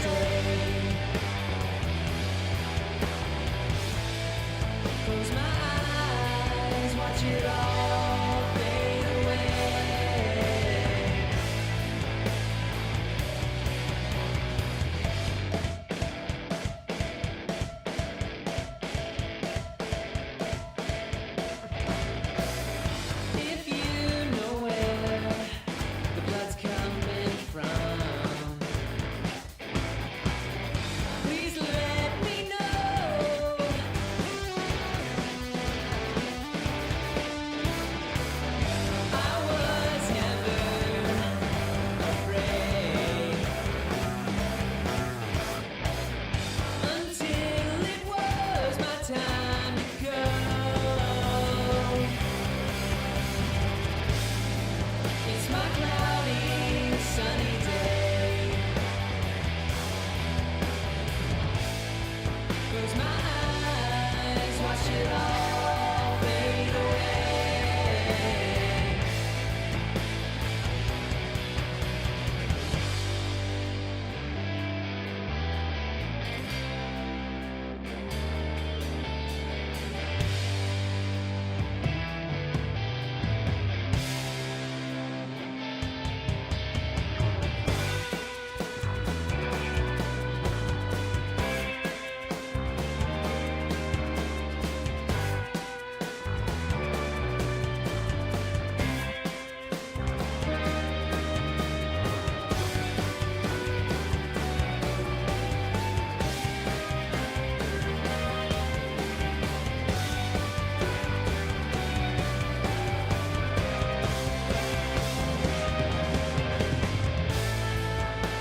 day. Close my eyes, watch it all fade away. If you know where the blood's coming from, please let me know. I was never afraid until it was my time to go. It's my cloudy, sunny day. Close my eyes, watch it all fade away.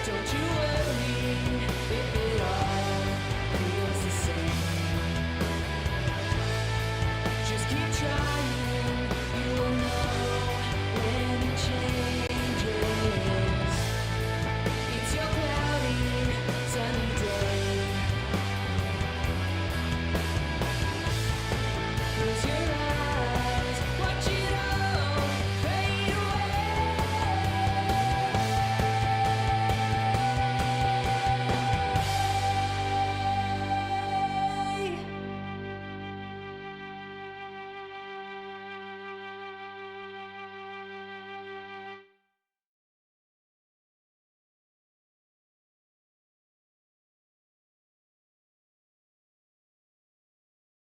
Don't you worry if it all feels the same. Just keep trying, you will know when it changes. It's your cloudy, sunny day. Close your eyes, watch it all fade away.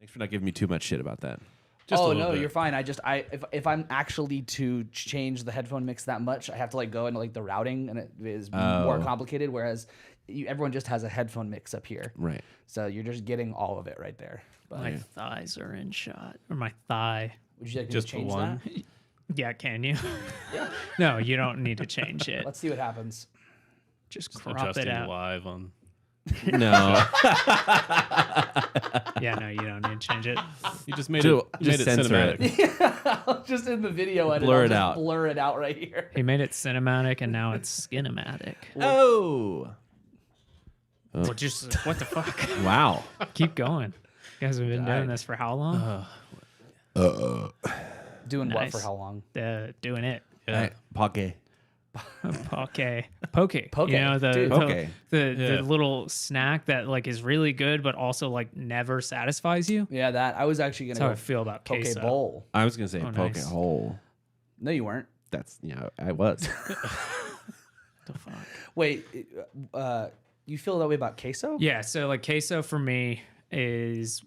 Thanks for not giving me too much shit about that. Just a Oh little no, bit. you're fine. If I'm actually to change the headphone mix that much, I have to like go into like the routing, and it is more complicated. Whereas everyone just has a headphone mix up here, Right. so you're just getting all of it right there. But My thighs are in shot, or my thigh. would you like me Just to the change one. that? Yeah, can you? No, you don't need to change it. Let's see what happens. Just crop Adjusting it out. live on. No. Yeah, no, you don't need to change it. You just made Dude, it. just Made it censor cinematic. Just in the video edit, Blur I'll it just out. Blur it out right here. He made it cinematic, and now it's skinematic. Oh. Well, just what the fuck? Wow. Keep going. You guys have been doing this for how long? Doing what Nice. for how long? Doing it. Yeah. Poke. Poke. Poke. You know Dude. Poke. the Yeah. little snack that like is really good, but also like never satisfies you. Yeah, that I was actually That's gonna how I go feel about poke queso. bowl. I was going to say Oh, poke nice. hole. No, you weren't. That's, I was. The fuck? Wait, you feel that way about queso? Yeah, so like queso for me is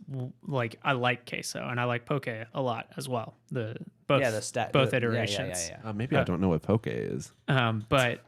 like I like queso and I like poke a lot as well. The both Yeah, the stat. both the- iterations. Yeah. Maybe I don't know what poke is. But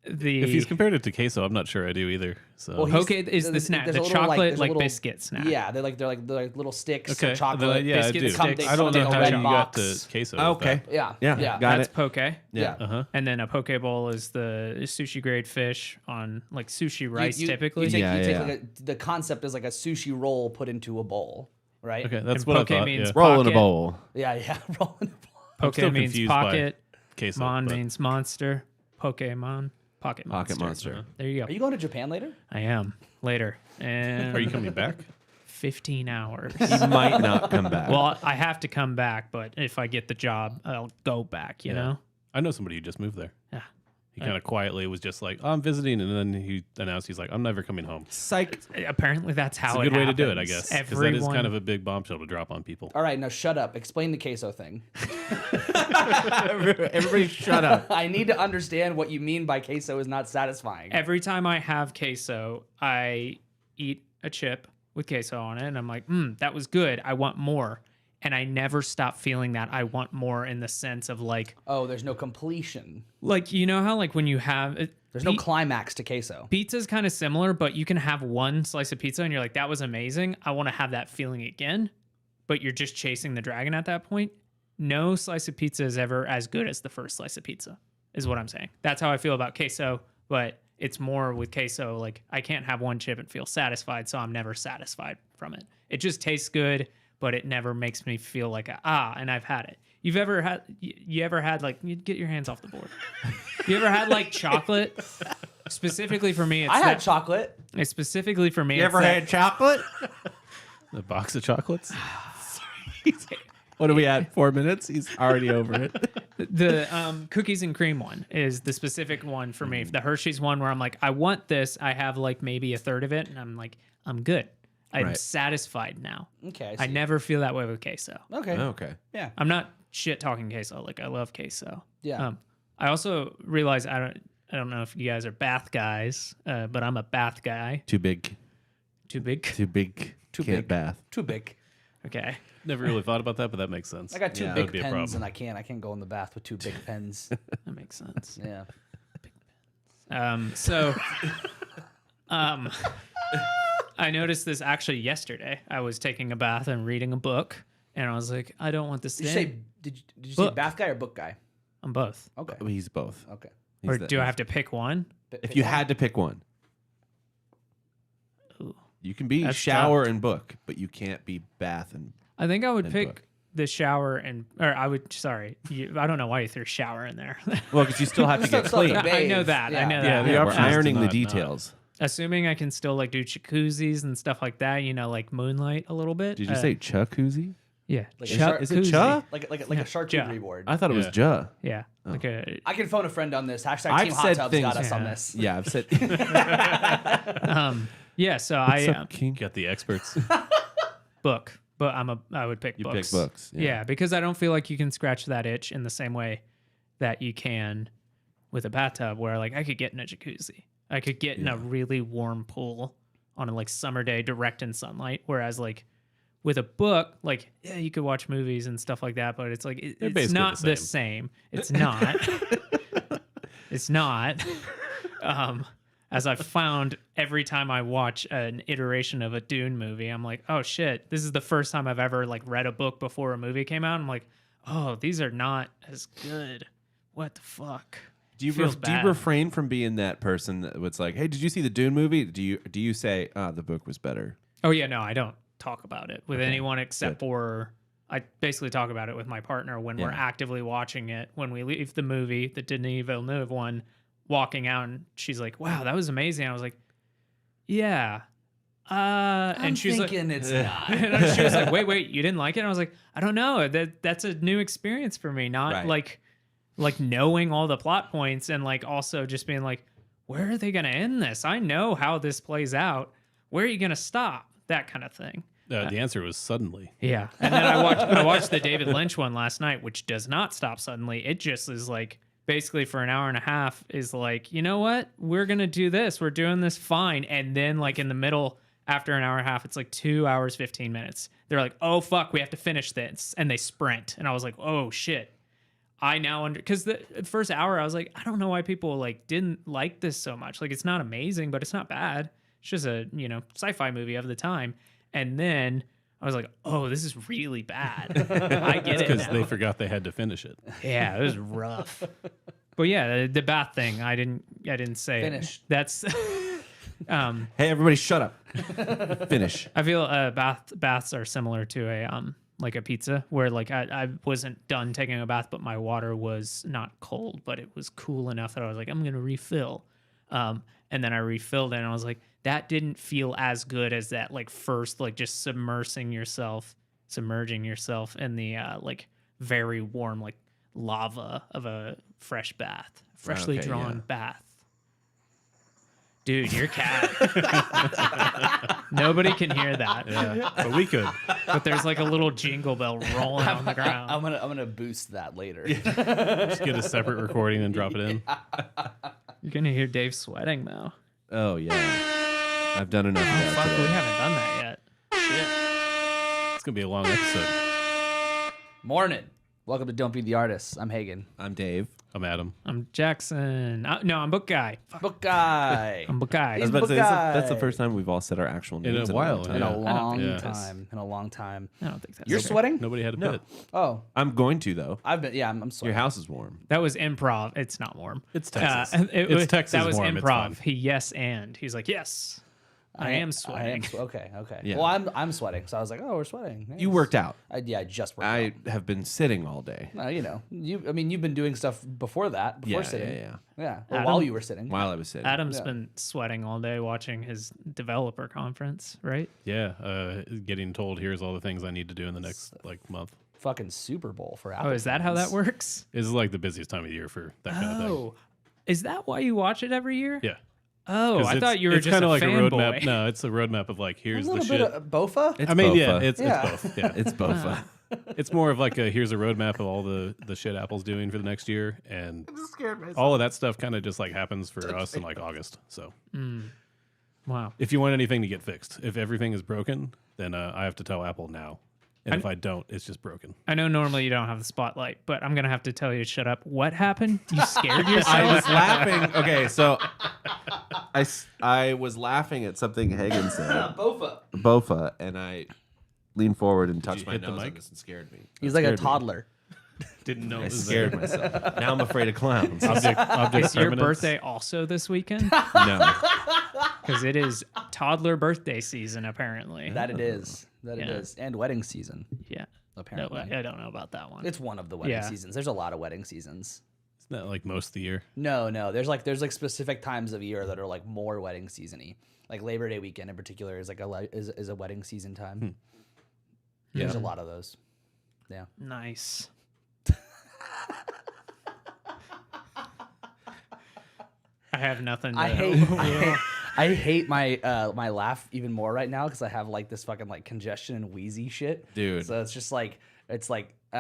the If he's compared it to queso, I'm not sure I do either. So Well, poke is the snack, there's the a little, chocolate there's a like little- biscuit snack. Yeah, they're like little sticks okay, of chocolate. yeah, I biscuit do. sticks. I don't Come know in a how red you got box. the queso. Okay. Yeah, Yeah. yeah. Got That's it. poke. Yeah. Uh huh. And then a poke bowl is the sushi grade fish on like sushi rice typically. You take, Yeah, you take yeah. like the concept is like a sushi roll put into a bowl, right? Okay, that's And what I poke thought. means Yeah. Roll in a Pocket. bowl. Yeah, roll in a bowl. Poke still means confused by pocket. Queso. Mon but- means monster. Pokemon. Pocket monster. Pocket monster. There you go. Are you going to Japan later? I am later. And Are you coming back? 15 hours. You might not come back. Well, I have to come back, but if I get the job, I'll go back, you know? I know somebody who just moved there. Yeah. He kind of quietly was just like, oh, I'm visiting. And then he announced he's like, I'm never coming home. Psych. Apparently, that's how It's a good way to do it, I happens. guess. Because that Everyone, is kind of a big bombshell to drop on people. All right, now shut up. Explain the queso thing. Everybody shut up. I need to understand what you mean by queso is not satisfying. every time I have queso, I eat a chip with queso on it, and I'm like, that was good. I want more. And I never stop feeling that I want more in the sense of like Oh, there's no completion. you know how like when you have There's no climax to queso. pizza's kind of similar, but you can have one slice of pizza and you're like, that was amazing. I want to have that feeling again, but you're just chasing the dragon at that point. No slice of pizza is ever as good as the first slice of pizza, is what I'm saying. That's how I feel about queso, but it's more with queso. Like I can't have one chip and feel satisfied, so I'm never satisfied from it. It just tastes good, but it never makes me feel like and I've had it. You ever had like, you get your hands off the board. You ever had like chocolate? Specifically for me, it's I had chocolate. It's specifically for me. You ever had chocolate? A box of chocolates? What are we at? 4 minutes? He's already over it. the cookies and cream one is the specific one for me. The Hershey's one where I'm like, I want this. I have like maybe a third of it, and I'm like, I'm good. I'm Right. satisfied now. Okay. I never feel that way with queso. Okay. Okay. Yeah. I'm not shit talking queso. Like I love queso. Yeah. I also realize I don't know if you guys are Bath guys, but I'm a Bath guy. Too big. Too big. Too big. Too Can't big. bath. Too big. Okay. Never really thought about that, but that makes sense. I got two Yeah. That big would be a pens, problem. and I can't go in the bath with two big pens. That makes sense. Yeah. I noticed this actually yesterday. I was taking a bath and reading a book, and I was like, I don't want this Did you thing. say did you say Book. bath guy or book guy? I'm both. Okay. Oh, he's both. Okay. He's Or the- do I have to pick one? If you had to pick one, Ooh. you can be That's shower and book, but you can't be bath and. I think I would And pick book. the shower I don't know why you threw shower in there. Well, because you still have to get Still have clean. to I know bathe. that. I Yeah. know Yeah, that. the Yeah, we're option is to ironing the not- details. Assuming I can still like do jacuzzis and stuff like that, like moonlight a little bit. Did you say jacuzzi? Yeah. Like Is it Jacuzzi. cha? like a Yeah, charcuterie ja. board? I thought it was Yeah. ja. Yeah. Like a I can phone a friend on this. Hashtag I've Team Hot said Tubs things- got us on Yeah. this. Yeah, I've said. yeah, so What's I up, King? Got the experts. book, but I would pick You books. pick books. Yeah. Because I don't feel like you can scratch that itch in the same way that you can with a bathtub where like I could get in a jacuzzi. I could get in a really warm pool on a like summer day direct in sunlight. Whereas like with a book, like yeah, you could watch movies and stuff like that, but it's like it's basically not the the same. It's not. It's not. As I've found every time I watch an iteration of a Dune movie, I'm like, oh shit, this is the first time I've ever like read a book before a movie came out. I'm like, oh, these are not as good. What the fuck? Do you Feels do you bad. refrain from being that person that's like, hey, did you see the Dune movie? Do you say, the book was better? Oh yeah, no, I don't talk about it with anyone except for I basically talk about it with my partner when we're Yeah. actively watching it. When we leave the movie, the Denis Villeneuve one, walking out, and she's like, "Wow, that was amazing." I was like, "Yeah," and she's like, it's not. and she was like, "Wait, you didn't like it?" And I was like, "I don't know. That's a new experience for me. Not Right. like knowing all the plot points and like also just being like, where are they gonna end this? I know how this plays out. Where are you gonna stop? That kind of thing." The answer was suddenly. Yeah. And then I watched the David Lynch one last night, which does not stop suddenly. It just is like basically for an hour and a half is like, you know what? We're going to do this. We're doing this fine. And then like in the middle, after an hour and a half, it's like 2 hours, 15 minutes. They're like, oh, fuck, we have to finish this. And they sprint. And I was like, oh, shit. I now because the first hour I was like, I don't know why people like didn't like this so much. Like it's not amazing, but it's not bad. It's just a, sci-fi movie of the time. And then I was like, oh, this is really bad. I get it Because now. they forgot they had to finish it. Yeah, it was rough. But yeah, the bath thing, I didn't say it. Finish. That's Hey, everybody, shut up. Finish. I feel baths are similar to a like a pizza where like I wasn't done taking a bath, but my water was not cold, but it was cool enough that I was like, I'm gonna refill. And then I refilled it and I was like, that didn't feel as good as that like first like just submerging yourself in the like very warm like lava of a fresh bath. freshly Okay, drawn yeah. bath. Dude, your cat. Nobody can hear that. Yeah, but we could. But there's like a little jingle bell rolling on the ground. I'm gonna boost that later. Just get a separate recording and drop it in. You're gonna hear Dave sweating though. Oh yeah, I've done enough of that Fuck, we today. haven't done that yet. It's gonna be a long episode. Morning. Welcome to Don't Be the Artist. I'm Hagen. I'm Dave. I'm Adam. I'm Jackson. No, I'm Book Guy. Book guy. I'm Book Guy. I was about to say Book that's the guy. first time we've all said our actual In a names while, long time. In a Yeah. long Yeah. time. In a long time. I don't think that's You're fair. sweating? Nobody had a No. bit. Oh, I'm going to though. I've been. Yeah, I'm Your sweating. house is warm. That was improv. It's not warm. It's Texas. It's Texas That was warm. It's improv. fine. He yes and he's like yes. I am sweating. Okay. Yeah. Well, I'm sweating, so I was like, oh, we're sweating. You Nice. worked out. I just worked I out. have been sitting all day. You know, you've been doing stuff before that, before Yeah, sitting. yeah. Yeah. Or Adam- while you were sitting. While I was sitting. Adam's Yeah. been sweating all day watching his developer conference, right? Yeah, getting told here's all the things I need to do in the next month. Fucking Super Bowl for Apple. Oh, is that how that fans. works? This is like the busiest time of year for that kind of thing. Oh, is that why you watch it every year? Yeah. Oh, 'Cause I it's- thought you were it's just kind a of like a roadmap. fanboy. No, it's a roadmap of like A here's the little shit. bit of Bofa? It's I mean, both. yeah, it's Yeah. both. Yeah, It's both. it's more of like a here's a roadmap of all the shit Apple's doing for the next year, and all of that stuff kind of just like happens for us in like August. So Wow. if you want anything to get fixed, if everything is broken, then I have to tell Apple now, and if I don't, it's just broken. I know normally you don't have the spotlight, but I'm gonna have to tell you to shut up. What happened? You scared yourself? I was laughing. Okay, so I was laughing at something Hagen said. Bofa. Bofa, and I leaned forward and touched you my hit the nose on mic? this and scared me. He's like a Scared me. toddler. Didn't know I it was scared there. myself. Now I'm afraid of clowns. Object Is your permanence. birthday also this weekend? No. Because it is toddler birthday season, apparently. That it is. That it Yeah. is. And wedding season, Yeah. apparently. No, I don't know about that one. It's one of the wedding Yeah. seasons. There's a lot of wedding seasons. It's not like most of the year. No. There's like specific times of year that are like more wedding season-y. Like Labor Day weekend in particular is like is a wedding season time. There's a lot of those. Yeah. Nice. I have nothing. To I hate my my laugh even more right now because I have like this fucking like congestion and wheezy shit. Dude. So it's just like I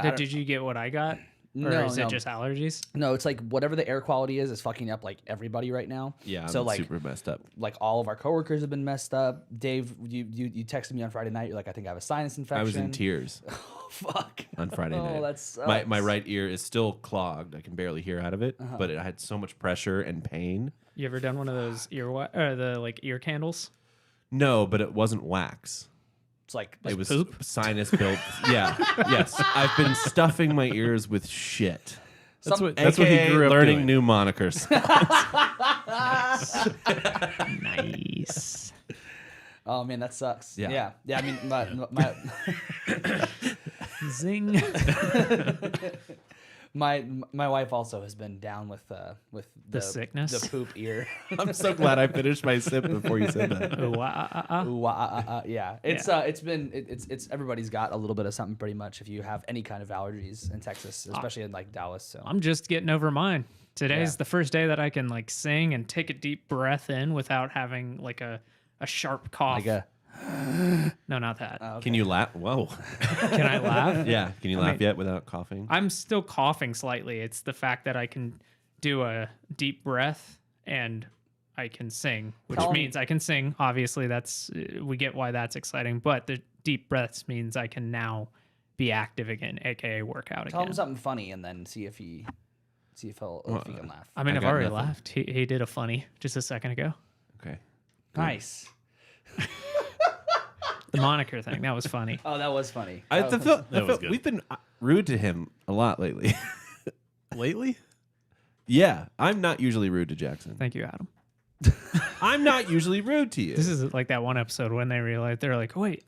don't- Did you get what I got? Or No, is no. it just allergies? No, it's like whatever the air quality is fucking up like everybody right now. Yeah, I'm So like super messed up. like all of our coworkers have been messed up. Dave, you texted me on Friday night. You're like, I think I have a sinus infection. I was in tears Oh, fuck. on Friday night. Oh, that sucks. my right ear is still clogged. I can barely hear out of it, but it had so much pressure and pain. You ever done one of those the like ear candles? No, but it wasn't wax. It's like It was poop? sinus built. Yeah, yes. I've been stuffing my ears with shit. That's Some- what that's what he AKA grew up learning doing. new monikers. Nice. oh man, that sucks. Yeah. Yeah. I mean, my Zing. my wife also has been down with the sickness? the poop ear. I'm so glad I finished my sip before you said that. Ooh, Yeah, it's everybody's got a little bit of something pretty much if you have any kind of allergies in Texas, especially in like Dallas. So I'm just getting over mine. Today's Yeah. the first day that I can like sing and take a deep breath in without having like a sharp cough. like a No, not that. Can you laugh? Whoa. Can I laugh? Yeah. Can you laugh yet without coughing? I'm still coughing slightly. It's the fact that I can do a deep breath and I can sing, which Tell 'em- means I can sing. Obviously, that's we get why that's exciting. But the deep breaths means I can now be active again, aka workout tell him again. something funny and then see if he can laugh. I mean, I I've got already nothing. laughed. He did a funny just a second ago. Okay. Nice. The moniker thing that was funny. Oh, that was funny. I That was- feel, That was good. we've been rude to him a lot lately. Lately? Yeah. I'm not usually rude to Jackson. Thank you, Adam. I'm not usually rude to you. This is like that one episode when they realized they're like, oh, wait,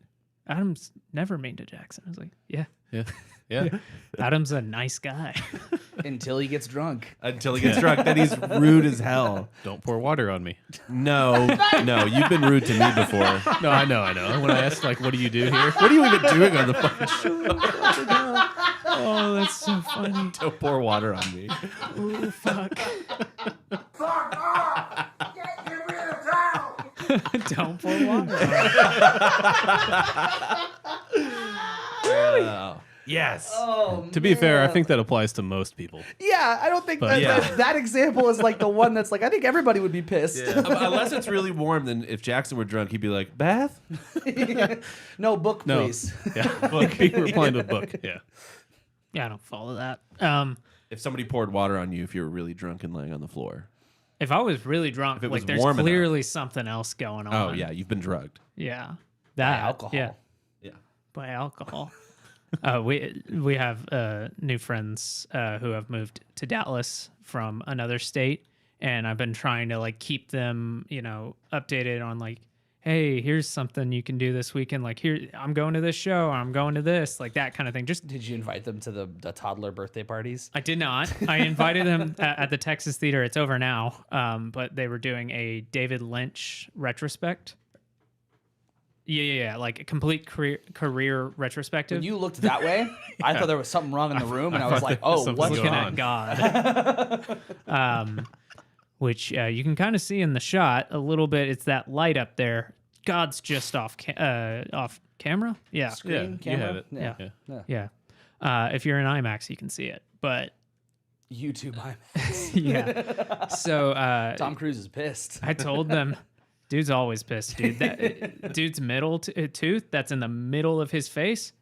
Adam's never mean to Jackson. I was like, yeah, Yeah. Adam's a nice guy. until he gets drunk. Until he gets drunk, then he's rude as hell. Don't pour water on me. No, you've been rude to me before. No, I know. When I asked like, what do you do here? What are you even doing on the fucking show? Oh, that's so funny. Don't pour water on me. Ooh, fuck. Don't pour water. Yes. Oh, To be fair, I think that applies to most people. yeah, I don't think But- that example is like the one that's like I think everybody would be pissed. Unless it's really warm, then if Jackson were drunk, he'd be like, bath? No book, No. please. Yeah, book. He replying to a book. Yeah. Yeah, I don't follow that. If somebody poured water on you if you were really drunk and laying on the floor. If I was really drunk, it like was there's warm enough. clearly something else going on. Oh, yeah, you've been drugged. Yeah. That alcohol. Yeah. Yeah. By alcohol. We have new friends who have moved to Dallas from another state, and I've been trying to like keep them, updated on like, hey, here's something you can do this weekend. Like here, I'm going to this show, or I'm going to this, like that kind of thing. Just Did you invite them to the toddler birthday parties? I did not. I invited them at the Texas Theater. It's over now, but they were doing a David Lynch retrospect. Yeah, like a complete career retrospective. When you looked that way, I thought there was something wrong in the room, and I was like, "Oh, something's what's going Looking on. at God. Which you can kind of see in the shot a little bit. It's that light up there. God's just off camera. Yeah, Screen, you camera? had it. Yeah. Yeah. yeah. If you're in IMAX, you can see it. But YouTube IMAX. yeah. So Tom Cruise is pissed. I told them, dude's always pissed, dude. That dude's middle tooth that's in the middle of his face.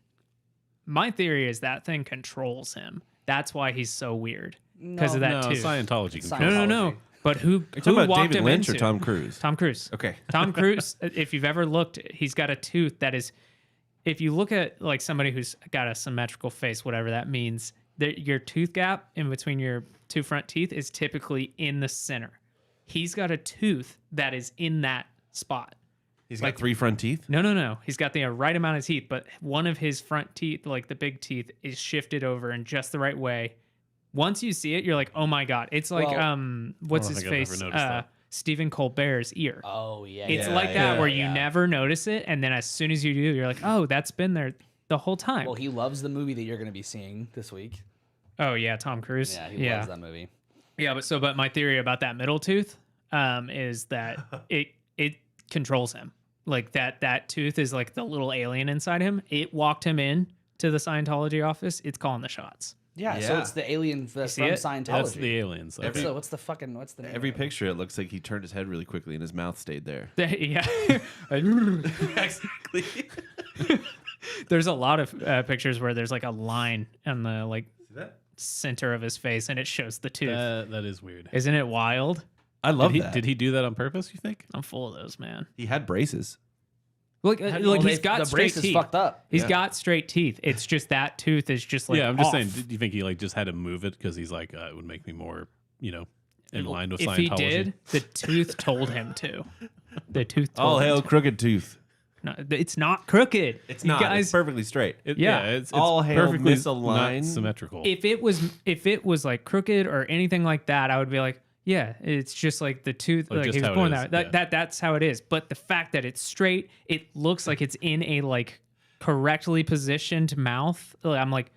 My theory is that thing controls him. That's why he's so weird because of that No, tooth. Scientology. Scientology. controls No. But who Are you talking about walked David him Lynch into? or Tom Cruise? Tom Cruise. Okay. Tom Cruise, if you've ever looked, he's got a tooth that is, if you look at like somebody who's got a symmetrical face, whatever that means, your tooth gap in between your two front teeth is typically in the center. He's got a tooth that is in that spot. He's got 3 front teeth? No. He's got the right amount of teeth, but one of his front teeth, like the big teeth, is shifted over in just the right way. Once you see it, you're like, oh my God. It's like, Well, what's I don't his think I've face? ever noticed that. Stephen Colbert's ear. Oh yeah, It's yeah, like that yeah, where yeah. you never notice it. And then as soon as you do, you're like, oh, that's been there the whole time. Well, he loves the movie that you're going to be seeing this week. Oh, yeah. Tom Cruise. Yeah, he loves that movie. Yeah. But my theory about that middle tooth is that it controls him. Like that tooth is like the little alien inside him. It walked him in to the Scientology office. It's calling the shots. Yeah, so Yeah. it's the alien from see it? Scientology. That's the aliens. What's the name Every of it? picture, it looks like he turned his head really quickly and his mouth stayed there. Yeah. Exactly. There's a lot of pictures where there's like a line on the like that? center of his face and it shows the tooth. That is weird. Isn't it wild? I love Did he, that. did he do that on purpose, you think? I'm full of those, man. He had braces. Look, Well, he's got the straight brace is teeth. fucked up. He's Yeah. got straight teeth. It's just that tooth is just like Yeah, I'm just off. saying, do you think he like just had to move it because he's like, it would make me more, in line with If Scientology? he did, the tooth told him to. The tooth told All him hail to. crooked tooth. No, it's not crooked. It's You not. guys. It's perfectly straight. Yeah. It's All hail perfectly misaligned. not symmetrical. if it was like crooked or anything like that, I would be like, yeah, it's just like the tooth. Like Like, just he was how it born is, that. That's how it is. But the fact that it's straight, it looks like it's in a like correctly positioned mouth. I'm like,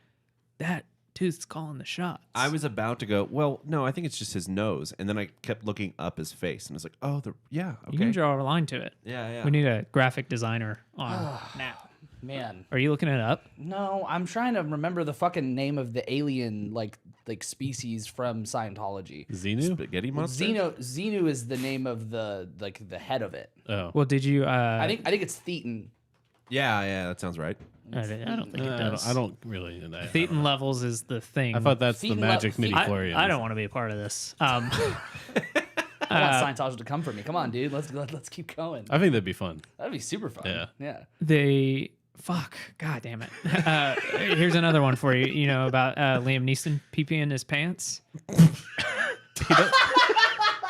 that tooth's calling the shots. I was about to go, well, no, I think it's just his nose. And then I kept looking up his face and I was like, oh, okay. You can draw a line to it. Yeah. We need a graphic designer on now. Man, Are you looking it up? no, I'm trying to remember the fucking name of the alien like species from Scientology. Xenu? Spaghetti monster? Xenu is the name of the head of it. Oh. Well, did you? I think it's Thetan. Yeah, that sounds right. I don't think it does. I don't really. Thetan levels is the thing. I thought that's the Thetan magic level- midi I, chlorians. I don't want to be a part of this. I want Scientology to come for me. Come on, dude. Let's keep going. I think that'd be fun. That'd be super fun. Yeah. They fuck. God damn it. Here's another one for you. You know about Liam Neeson peeing in his pants?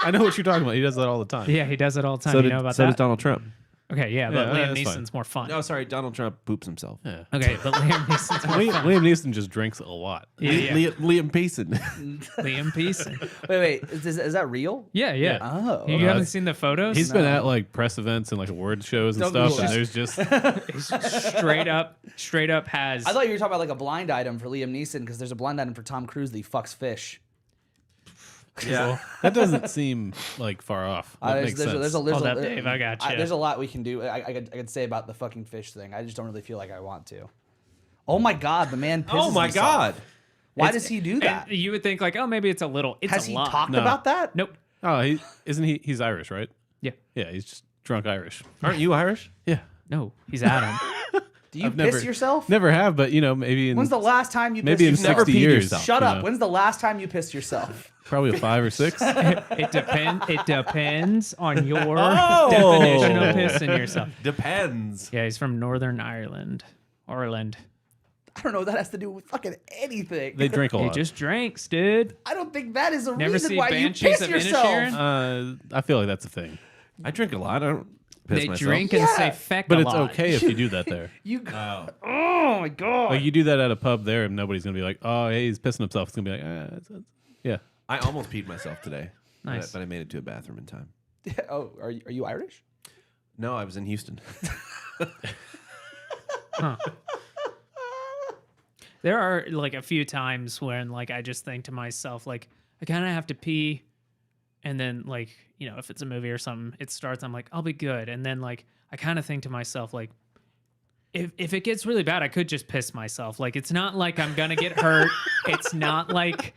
I know what you're talking about. He does that all the time. Yeah, he does it all the time. So you did, know about so that? does Donald Trump. Okay, yeah, but Yeah, Liam that's fine. Neeson's more fun. No, sorry, Donald Trump poops himself. Yeah. Okay, but Liam Neeson's more Liam, fun. Liam Neeson just drinks a lot. Yeah, Liam Pearson. Liam Neeson. Wait, is that real? Yeah, yeah. Oh, You okay. haven't seen the photos? He's been at like press events and like award shows and Don't- stuff, and there's just straight up has. I thought you were talking about like a blind item for Liam Neeson because there's a blind item for Tom Cruise that he fucks fish. Yeah. that doesn't seem like far off. That makes sense. Hold up, Dave, I got you. There's a lot we can do. I could say about the fucking fish thing. I just don't really feel like I want to. Oh my god, the man pisses Oh my himself. God. Why does he do that? And you would think like, oh, maybe it's a little. It's Has a he lot. talked No. about that? Nope. Oh, he's Irish, right? Yeah. Yeah, he's just drunk Irish. Aren't you Irish? Yeah. No, he's Adam. Do you I've piss never- yourself? Never have, but maybe in When's the last time you maybe in pissed yourself? 60 peed years. yourself. Shut you up. know. When's the last time you pissed yourself? Probably a 5 or 6. It depends on your Oh. definition of pissing yourself. Depends. Yeah, he's from Northern Ireland. Ireland. I don't know what that has to do with fucking anything. They drink a He lot. just drinks, dude. I don't think that is a Never reason see why you Banshees piss of yourself. Inisherin? I feel like that's a thing, I drink a lot. I don't piss They myself. drink and Yeah. say feck but a it's lot. okay if you do that there. You. Oh. Oh my god. Like you do that at a pub there, and nobody's gonna be like, "Oh, hey, he's pissing himself." It's gonna be like, yeah. I almost peed myself today. Nice. But I made it to a bathroom in time. Oh, are you Irish? No, I was in Houston. There are like a few times when like I just think to myself like I kind of have to pee, and then like if it's a movie or something, it starts. I'm like I'll be good, and then like I kind of think to myself like if it gets really bad, I could just piss myself. Like it's not like I'm gonna get hurt. It's not like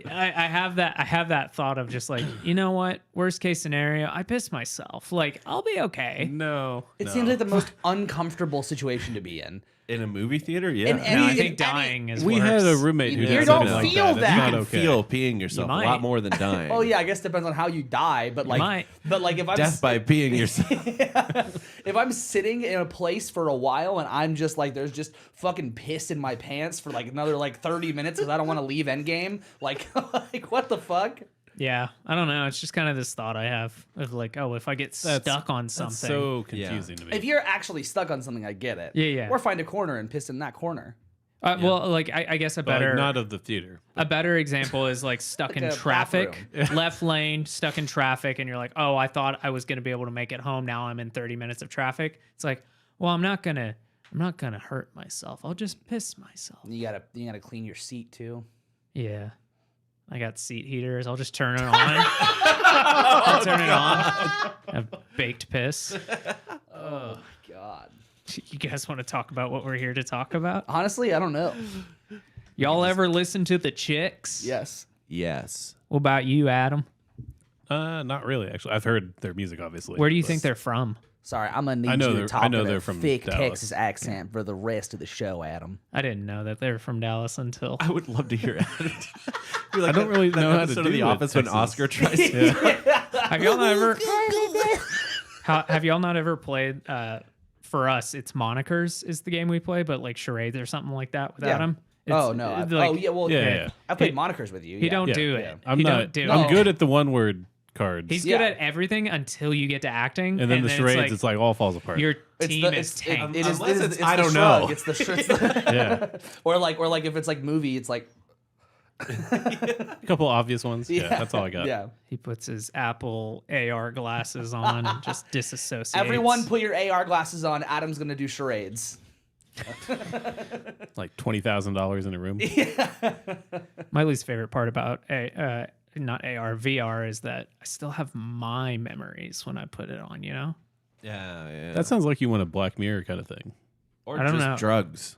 I have that thought of just like you know what, worst case scenario, I piss myself. Like I'll be okay. No. It seems like the most uncomfortable situation to be in. In a movie theater? Yeah. In No, any- I think in any- dying is We worse. had a roommate who You did don't something like feel that. that. It's you not can okay. feel peeing yourself a might. lot more than dying. Oh yeah, I guess it depends on how you die, but might. like if I'm Death by peeing yourself. if I'm sitting in a place for a while and I'm just like there's just fucking piss in my pants for like another like 30 minutes because I don't want to leave Endgame, like what the fuck? Yeah, I don't know. It's just kind of this thought I have of like, oh, if I get stuck on something. That's so confusing to me. If you're actually stuck on something, I get it. Yeah, yeah. Or find a corner and piss in that corner. Well, like I guess a But, like, better not of the theater. a better example is like stuck in a traffic, left lane, stuck in traffic, and you're like, oh, I thought I was gonna be able to make it home. Now I'm in 30 minutes of traffic. It's like, well, I'm not gonna hurt myself. I'll just piss myself. You gotta clean your seat too. Yeah. I got seat heaters. I'll just turn it on. I'll turn it on. Have baked piss. Oh my god. You guys want to talk about what we're here to talk about? Honestly, I don't know. Y'all ever listen to the Chicks? Yes. Yes. What about you, Adam? Not really. Actually, I've heard their music, obviously. Where do you but- think they're from? Sorry, I'm gonna I need know you to they're- talk I know in they're a from thick Dallas. Texas accent for the rest of the show, Adam. I didn't know that they were from Dallas until. I would love to hear it. I don't really know how to episode do of The with Office when Texas. Oscar tries to. Have y'all not ever? Have y'all not ever played? For us, it's monikers is the game we play, but like charades or something like that with Yeah. Adam. It's, Oh no! like, Well, Yeah, yeah. I played monikers with you. He yeah. don't Yeah. do it. Yeah. I'm he not. don't do I'm it. good at the one-word cards. He's Yeah. good at everything until you get to acting, and then the charades, it's like all falls apart. your It's team the- is tanked. It is. Unless It is it's it's I the don't shrug. know. It's the shrug. yeah, or like if it's like movie, it's like a couple obvious ones. Yeah, that's all I got. Yeah. He puts his Apple AR glasses on and just disassociates. Everyone, put your AR glasses on. Adam's gonna do charades. Like $20,000 in a room. My least favorite part about not AR VR is that I still have my memories when I put it on. You know, Yeah. That sounds like you want a Black Mirror kind of thing. Or I don't just know. drugs.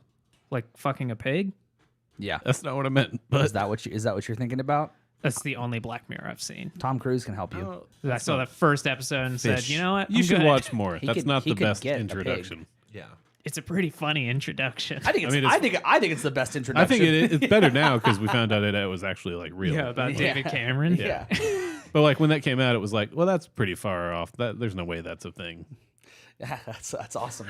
like fucking a pig. Yeah. That's not what I meant. But Is that what you're thinking about? That's the only Black Mirror I've seen. Tom Cruise can help you. I saw the first episode and said, Fish. you know what? you I'm should good. watch more. He That's could- not he the could best get a pig. introduction. Yeah. It's a pretty funny introduction. I think it's, I mean, I it's- think it's the best I introduction. think it's better now because we found out it was actually like real. Yeah, about Yeah. David Cameron. Yeah. But like when that came out, it was like, well, that's pretty far off. There's no way that's a thing. Yeah, that's awesome.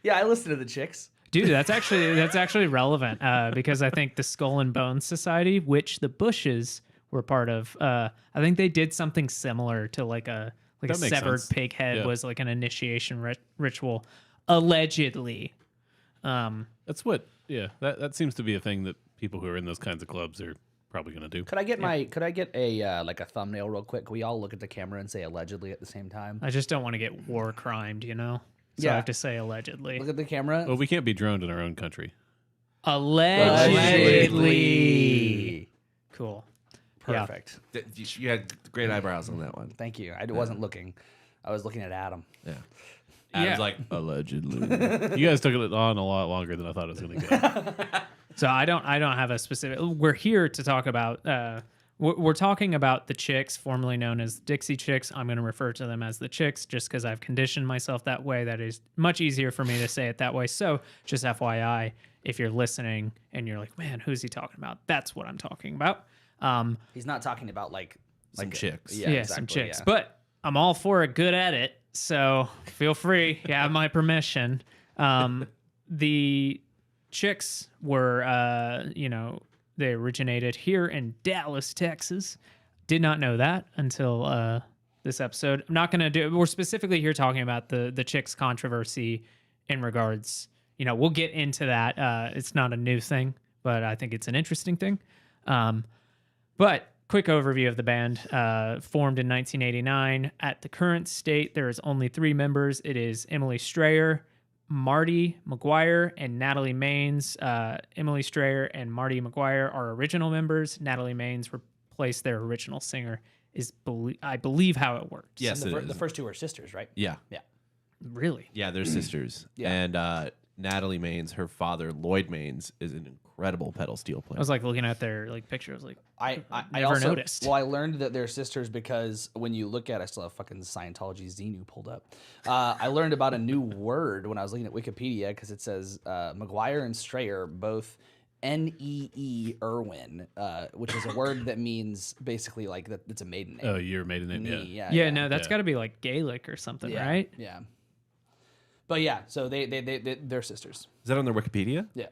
Yeah, I listened to the Chicks. Dude, that's actually relevant because I think the Skull and Bones Society, which the Bushes were part of, I think they did something similar to like a like a That makes severed sense. pig head Yeah. was like an initiation ritual, allegedly. That's what. Yeah, that seems to be a thing that people who are in those kinds of clubs are probably going to do. Could I get a like a thumbnail real quick? Can we all look at the camera and say allegedly at the same time? I just don't want to get war crimed, you know. So I Yeah. have to say allegedly. Look at the camera. Well, we can't be droned in our own country. Allegedly. Cool. Yeah. Perfect. You had great eyebrows on that one. Thank you. I wasn't looking. I was looking at Adam. Yeah. Yeah. Adam's like, allegedly. You guys took it on a lot longer than I thought it was going to go. So I don't have a specific. We're here to talk about. We're talking about the Chicks, formerly known as Dixie Chicks. I'm going to refer to them as the Chicks just because I've conditioned myself that way. That is much easier for me to say it that way. So just FYI, if you're listening and you're like, man, who's he talking about? That's what I'm talking about. He's not talking about like Some chicks. Yeah, some exactly, chicks. yeah. But I'm all for a good edit, so feel free. You have my permission. The Chicks were, they originated here in Dallas, Texas. Did not know that until this episode. I'm not going to do. We're specifically here talking about the Chicks controversy in regards. We'll get into that. It's not a new thing, but I think it's an interesting thing. But quick overview of the band. Formed in 1989. At the current state, there is only 3 members. It is Emily Strayer, Marty McGuire, and Natalie Maines. Emily Strayer and Marty McGuire are original members. Natalie Maines replaced their original singer. I believe how it worked. Yes, And it is. the first two are sisters, right? Yeah. Yeah. Really? Yeah, they're sisters. Yeah. And Natalie Maines, her father, Lloyd Maines, is an incredible pedal steel I player. was like looking at their picture. I was like, I Never also noticed. Well, I learned that they're sisters because when you look at, I still have fucking Scientology Xenu pulled up. I learned about a new word when I was looking at Wikipedia because it says McGuire and Strayer both N-E-E Irwin, which is a word that means basically like that. It's a maiden name. Oh, your maiden name. Me, Yeah. yeah, no, that's Yeah. got to be like Gaelic or something, yeah, right? Yeah. But yeah, so they're sisters. Is that on their Wikipedia? Yeah.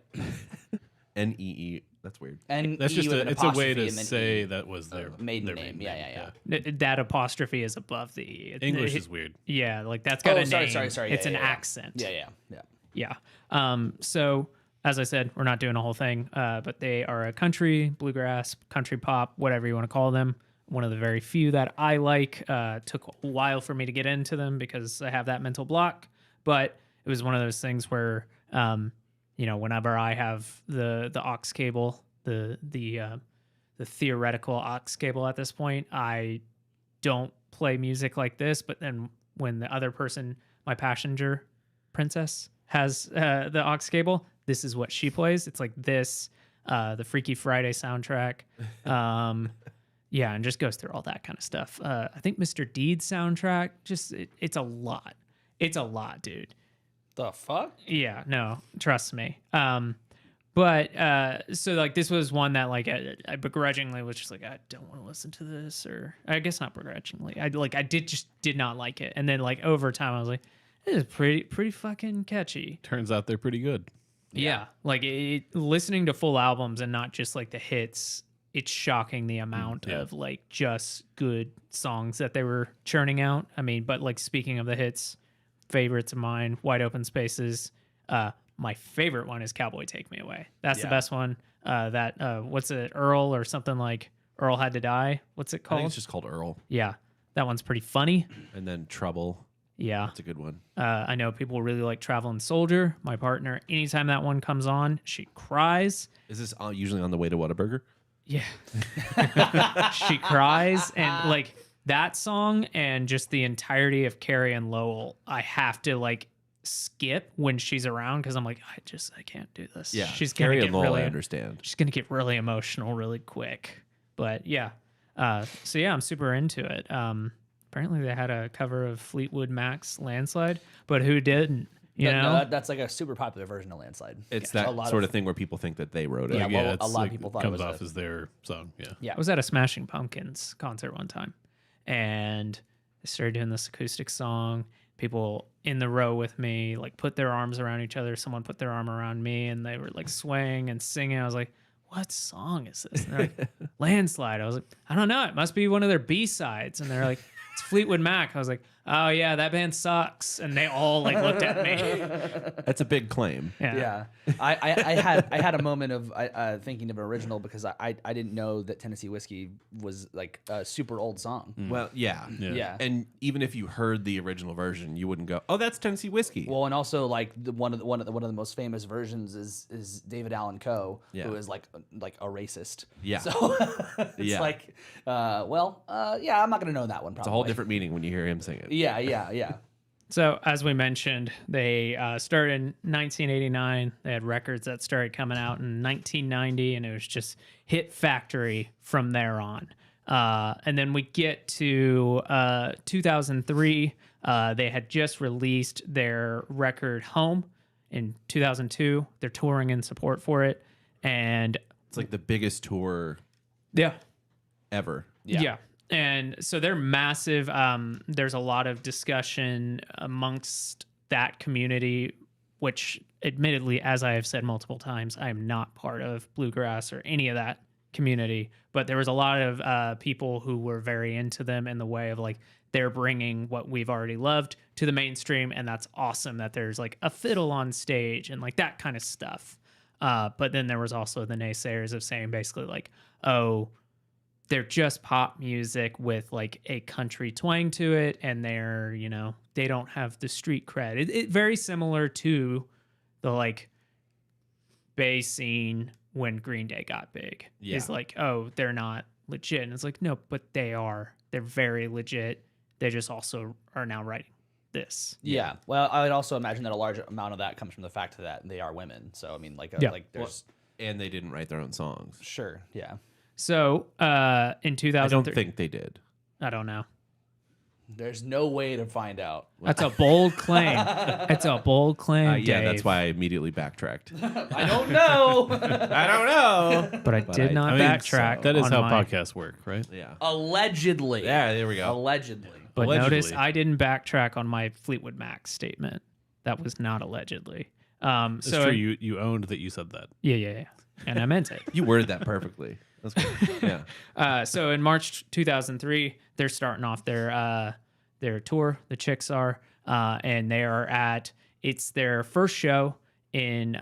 N-E-E. That's weird. And That's just it's a way to say that. that was their maiden their name. maiden Yeah. That apostrophe is above the E. English is weird. Yeah, like that's got a sorry, name. sorry. It's Yeah, an yeah, yeah. accent. Yeah. Yeah. So as I said, we're not doing a whole thing, but they are a country, bluegrass, country pop, whatever you want to call them. One of the very few that I like. Took a while for me to get into them because I have that mental block, but it was one of those things where, whenever I have the aux cable, the theoretical aux cable at this point, I don't play music like this. But then when the other person, my passenger princess, has the aux cable, this is what she plays. It's like this, the Freaky Friday soundtrack. Yeah, and just goes through all that kind of stuff. I think Mr. Deed's soundtrack, it's a lot. It's a lot, dude. The fuck? Yeah, no, trust me. But so like this was one that like I begrudgingly was just like, I don't want to listen to this, or I guess not begrudgingly. I did not like it, and then like over time I was like, this is pretty fucking catchy. Turns out they're pretty good. Yeah, like listening to full albums and not just like the hits. It's shocking the amount yeah. of like just good songs that they were churning out. I mean, but like speaking of the hits, favorites of mine, Wide Open Spaces. My favorite one is Cowboy Take Me Away. That's the best one. What's it, Earl or something like Earl Had to Die? What's it I called? think it's just called Earl. Yeah, that one's pretty funny. And then Trouble. Yeah. That's a good one. I know people really like Traveling Soldier. My partner, anytime that one comes on, she cries. Is this usually on the way to Whataburger? Yeah. She cries. And like that song and just the entirety of Carrie and Lowell, I have to like skip when she's around because I'm like, I can't do this. Yeah. She's gonna Carrie get and Lowell, really I understand. She's gonna get really emotional really quick. But yeah. So yeah, I'm super into it. Apparently they had a cover of Fleetwood Mac's Landslide, but who didn't? You know? That's like a super popular version of Landslide. It's Yeah. that A lot sort of- of thing where people think that they wrote it. Yeah, well, a it's lot of people thought it comes was off a- as their song. Yeah. Yeah. I was at a Smashing Pumpkins concert one time, and they started doing this acoustic song. People in the row with me like put their arms around each other. Someone put their arm around me, and they were like swaying and singing. I was like, "What song is this?" And they're like, "Landslide." I was like, "I don't know. It must be one of their B-sides." And they're like, "It's Fleetwood Mac. I was like, oh yeah, that band sucks. And they all like looked at me. That's a big claim. Yeah, I had a moment of thinking of an original because I didn't know that Tennessee Whiskey was like a super old song. Well, yeah. Yeah. And even if you heard the original version, you wouldn't go, "Oh, that's Tennessee Whiskey." Well, and also like one of the most famous versions is David Allan Coe, Yeah. who is like a racist. Yeah. So it's Yeah. like, yeah, I'm not gonna know that one. Probably. It's a whole different meaning when you hear him sing it. Yeah. So as we mentioned, they started in 1989. They had records that started coming out in 1990, and it was just hit factory from there on. And then we get to 2003. They had just released their record Home in 2002. They're touring in support for it. And It's like the biggest tour yeah. ever. Yeah. And so they're massive. There's a lot of discussion amongst that community, which admittedly, as I have said multiple times, I am not part of bluegrass or any of that community. But there was a lot of people who were very into them in the way of like, they're bringing what we've already loved to the mainstream. And that's awesome that there's like a fiddle on stage and like that kind of stuff. But then there was also the naysayers of saying basically like, oh, they're just pop music with like a country twang to it, and they're, you know, they don't have the street cred. It very similar to the like Bay scene when Green Day got big. Yeah. It's like, oh, they're not legit. And it's like, no, but they are. They're very legit. They just also are now writing this. Yeah. Well, I would also imagine that a large amount of that comes from the fact that they are women. So I mean, like, Yeah. like there's And they didn't write their own songs. sure, yeah. So in 2003, I don't think they did. I don't know. There's no way to find out. That's a bold claim. It's a bold claim. Yeah, that's Dave. why I immediately backtracked. I don't know. I don't know. But I did not I mean, backtrack. That is on how my- podcasts work, right? Yeah. Allegedly. Yeah, there we go. Allegedly. But Allegedly. notice I didn't backtrack on my Fleetwood Mac statement. That was not allegedly. It's So true. You owned that you said that. yeah, and I meant it. You worded that perfectly. That's good. Yeah. So in March 2003, they're starting off their tour. The Chicks are, and they are at. It's their first show in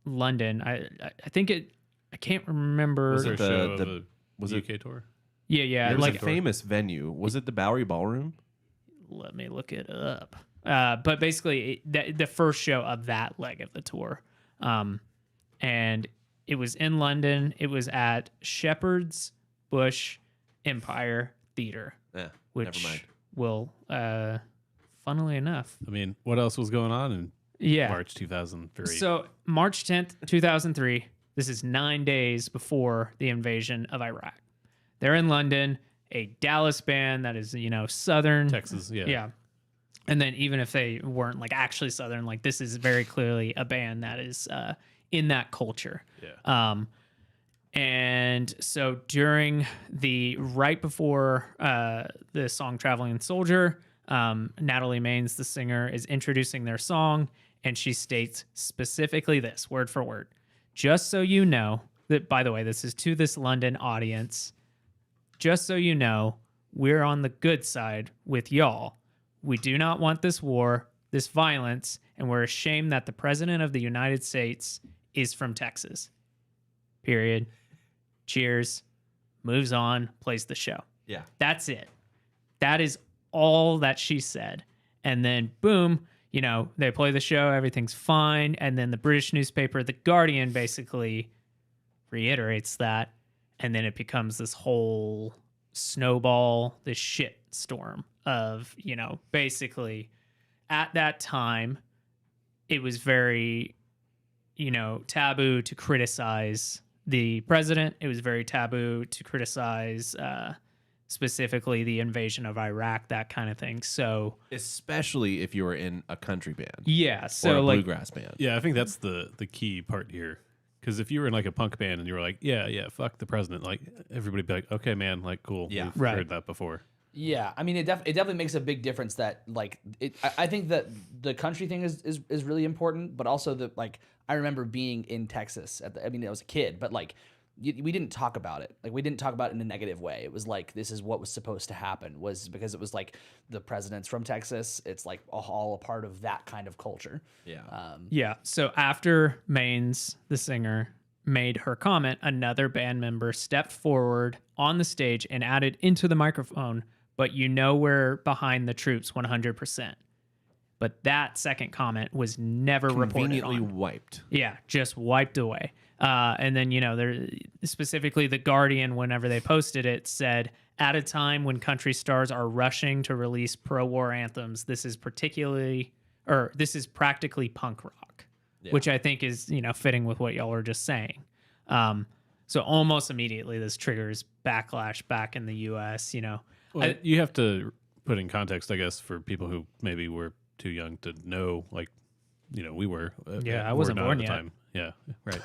London. I think it. I can't remember. Was Their it show the- of a was UK tour. Yeah, It was like a famous venue. Was it the Bowery Ballroom? let me look it up. But basically, the first show of that leg of the tour, and it was in London. It was at Shepherd's Bush Empire Theatre, Yeah. which never mind. will, funnily enough, I mean, what else was going on in yeah. March 2003? So March 10th, 2003. This is 9 days before the invasion of Iraq. They're in London, a Dallas band that is, Southern Texas, yeah. Yeah. And then even if they weren't like actually Southern, like this is very clearly a band that is in that culture. Yeah. And so during right before the song Traveling Soldier, Natalie Maines, the singer, is introducing their song, and she states specifically this, word for word. Just so you know, that, by the way, this is to this London audience. Just so you know, we're on the good side with y'all. We do not want this war, this violence, and we're ashamed that the president of the United States is from Texas. Period. Cheers. Moves on, plays the show. Yeah. That's it. That is all that she said. And then boom, they play the show, everything's fine. And then the British newspaper, The Guardian, basically reiterates that. And then it becomes this whole snowball, this shit storm of, basically at that time, it was very, taboo to criticize the president. It was very taboo to criticize specifically the invasion of Iraq, that kind of thing. So Especially if you were in a country band yeah, or so a like bluegrass band. Yeah, I think that's the key part here. Because if you were in like a punk band and you were like, yeah, fuck the president, like everybody'd be like, okay, man, like cool, Yeah. we've Right. heard that before. Yeah, I mean, it definitely makes a big difference that like I think that the country thing is really important, but also that like I remember being in Texas I was a kid, but like we didn't talk about it. Like we didn't talk about it in a negative way. It was like this is what was supposed to happen. Was because it was like the president's from Texas. It's like all a part of that kind of culture. Yeah. Yeah. So after Maines, the singer, made her comment, another band member stepped forward on the stage and added into the microphone, "But you know we're behind the troops 100%." But that second comment was never reported Conveniently on. wiped. Yeah, just wiped away. And then, there specifically the Guardian, whenever they posted it, said, "At a time when country stars are rushing to release pro-war anthems, this is practically punk rock," which I think is, fitting with what y'all were just saying. So almost immediately this triggers backlash back in the U.S., Well, you have to put in context, I guess, for people who maybe were too young to know, like, we were. Yeah, I were wasn't not born at the yet. time. Yeah, right.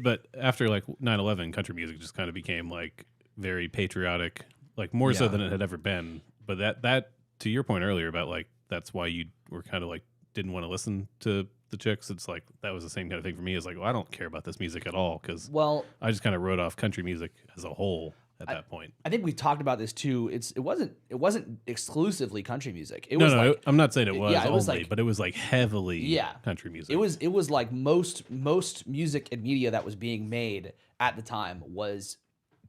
But after like 9/11, country music just kind of became like very patriotic, like more so than it had ever been. But that to your point earlier about like that's why you were kind of like didn't want to listen to the Chicks. It's like that was the same kind of thing for me. It's like, well, I don't care about this music at all because I just kind of wrote off country music as a whole at that point. I think we talked about this too. It wasn't exclusively country music. It was like, I'm not saying it was it was only, like- but it was like heavily country music. It was like most music and media that was being made at the time was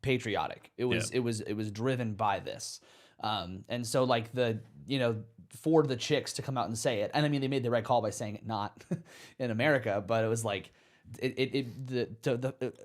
patriotic. It was driven by this. And so like for the Chicks to come out and say it, and I mean they made the right call by saying it not in America, but it was like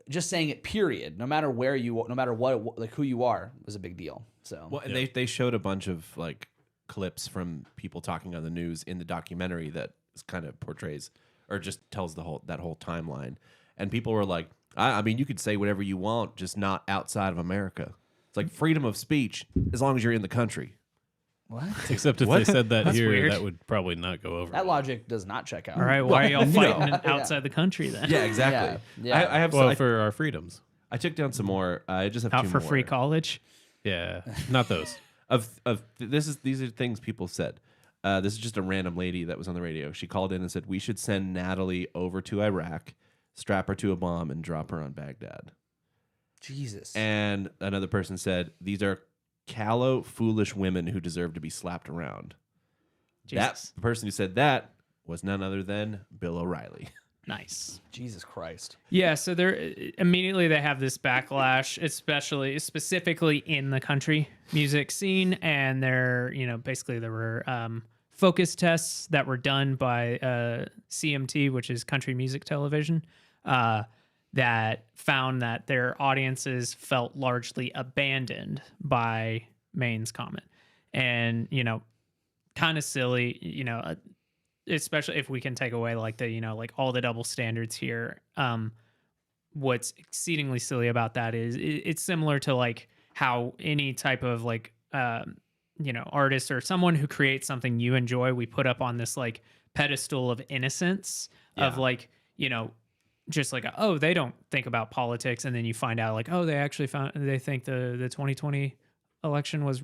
just saying it period, no matter what, like who you are, was a big deal. So Well, and they showed a bunch of like clips from people talking on the news in the documentary that kind of portrays or just tells that whole timeline. And people were like, I mean, you could say whatever you want, just not outside of America. It's like freedom of speech as long as you're in the country. what? Except if they said that here, weird. that would probably not go over. That logic does not check out. All right, why are y'all fighting no. outside the country then? Yeah, exactly. Yeah. I have Well, I, for our freedoms. I took down some more. I just have Out two for more. free college? Yeah, not those. These are things people said. This is just a random lady that was on the radio. She called in and said, "We should send Natalie over to Iraq, strap her to a bomb, and drop her on Baghdad." Jesus. And another person said, "These are callow, foolish women who deserve to be slapped around." Jesus. The person who said that was none other than Bill O'Reilly. Nice. Jesus Christ. Yeah, so immediately they have this backlash, specifically in the country music scene, and basically there were focus tests that were done by CMT, which is Country Music Television, that found that their audiences felt largely abandoned by Maine's comment, and kind of silly, especially if we can take away like the like all the double standards here. What's exceedingly silly about that is it's similar to like how any type of like artist or someone who creates something you enjoy, we put up on this like pedestal of innocence of like just like, oh, they don't think about politics, and then you find out like, oh, they think the 2020 election was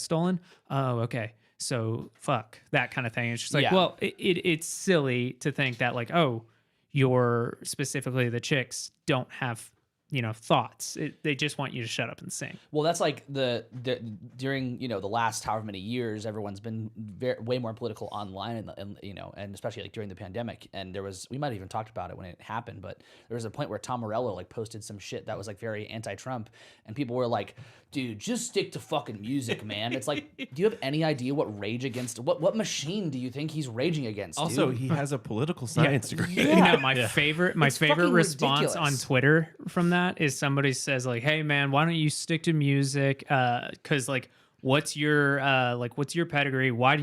stolen. Oh, okay. So fuck that kind of thing. It's just like, well, it's silly to think that like, oh, specifically the Chicks don't have thoughts. They just want you to shut up and sing. Well, that's like during the last however many years, everyone's been way more political online, and especially like during the pandemic. And we might have even talked about it when it happened, but there was a point where Tom Morello like posted some shit that was like very anti-Trump, and people were like, "Dude, just stick to fucking music, man." It's like, do you have any idea what what machine do you think he's raging against? Also, dude? he has a political science degree. Yeah. Favorite It's fucking response on ridiculous. Twitter from that is somebody says like, "Hey man, why don't you stick to music? Because like, what's your pedigree? Why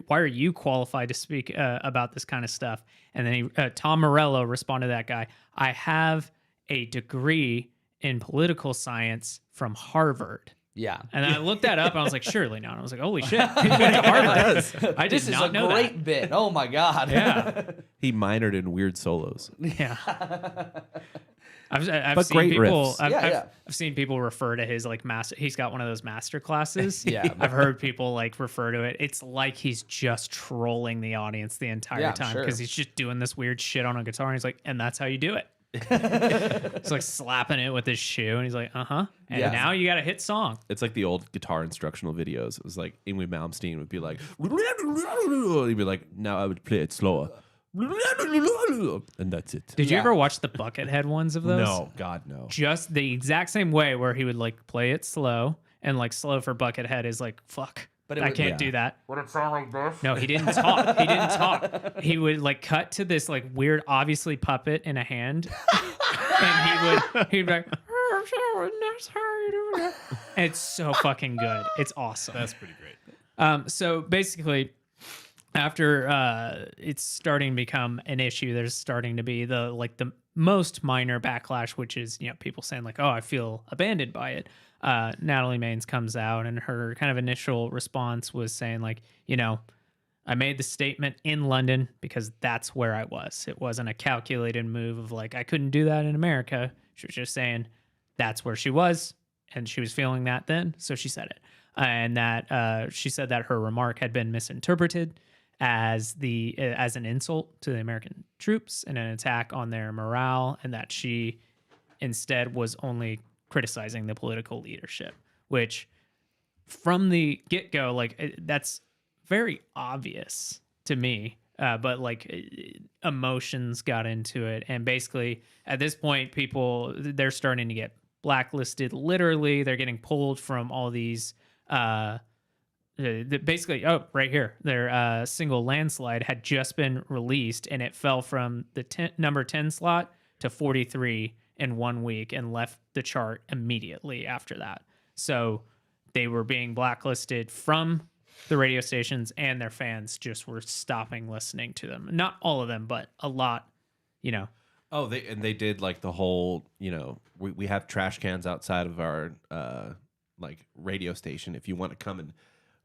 are you qualified to speak about this kind of stuff?" And then Tom Morello responded to that guy, "I have a degree in political science from Harvard." Yeah. And then I looked that up and I was like, surely not. I was like, holy shit. He went to Harvard. I did This is not a know great that. bit. Oh my god. Yeah. He minored in weird solos. Yeah. I've But seen great people. riffs. I've seen people refer to his like master. He's got one of those master classes. Yeah. I've heard people like refer to it. It's like he's just trolling the audience the entire Yeah, time sure. because he's just doing this weird shit on a guitar. And he's like, and that's how you do it. It's like slapping it with his shoe, and he's like, And Yeah. now you got a hit song. It's like the old guitar instructional videos. It was like Ingrid Malmsteen would be like, he'd be like, now I would play it slower. And that's it. Did you Yeah. ever watch the Buckethead ones of those? No, God, no. Just the exact same way where he would like play it slow, and like slow for Buckethead is like, fuck. But it I would- can't yeah. do that. Would it sound like this? No, he didn't talk. He didn't talk. He would like cut to this like weird, obviously puppet in a hand, and he'd be like, "Oh, so that's how you do that." And it's so fucking good. It's awesome. That's pretty great. So basically, after it's starting to become an issue, there's starting to be the most minor backlash, which is people saying like, "Oh, I feel abandoned by it." Natalie Maines comes out, and her kind of initial response was saying like, I made the statement in London because that's where I was. It wasn't a calculated move of like I couldn't do that in America. She was just saying that's where she was, and she was feeling that then, so she said it. And that she said that her remark had been misinterpreted as an insult to the American troops and an attack on their morale, and that she instead was only criticizing the political leadership, which from the get-go, that's very obvious to me. But emotions got into it, and basically at this point, they're starting to get blacklisted. Literally, they're getting pulled from all these. Basically, right here, their single Landslide had just been released, and it fell from the number 10 slot to 43 in 1 week and left the chart immediately after that. So they were being blacklisted from the radio stations, and their fans just were stopping listening to them. Not all of them, but a lot, Oh, they did like the whole, we have trash cans outside of our radio station if you want to come and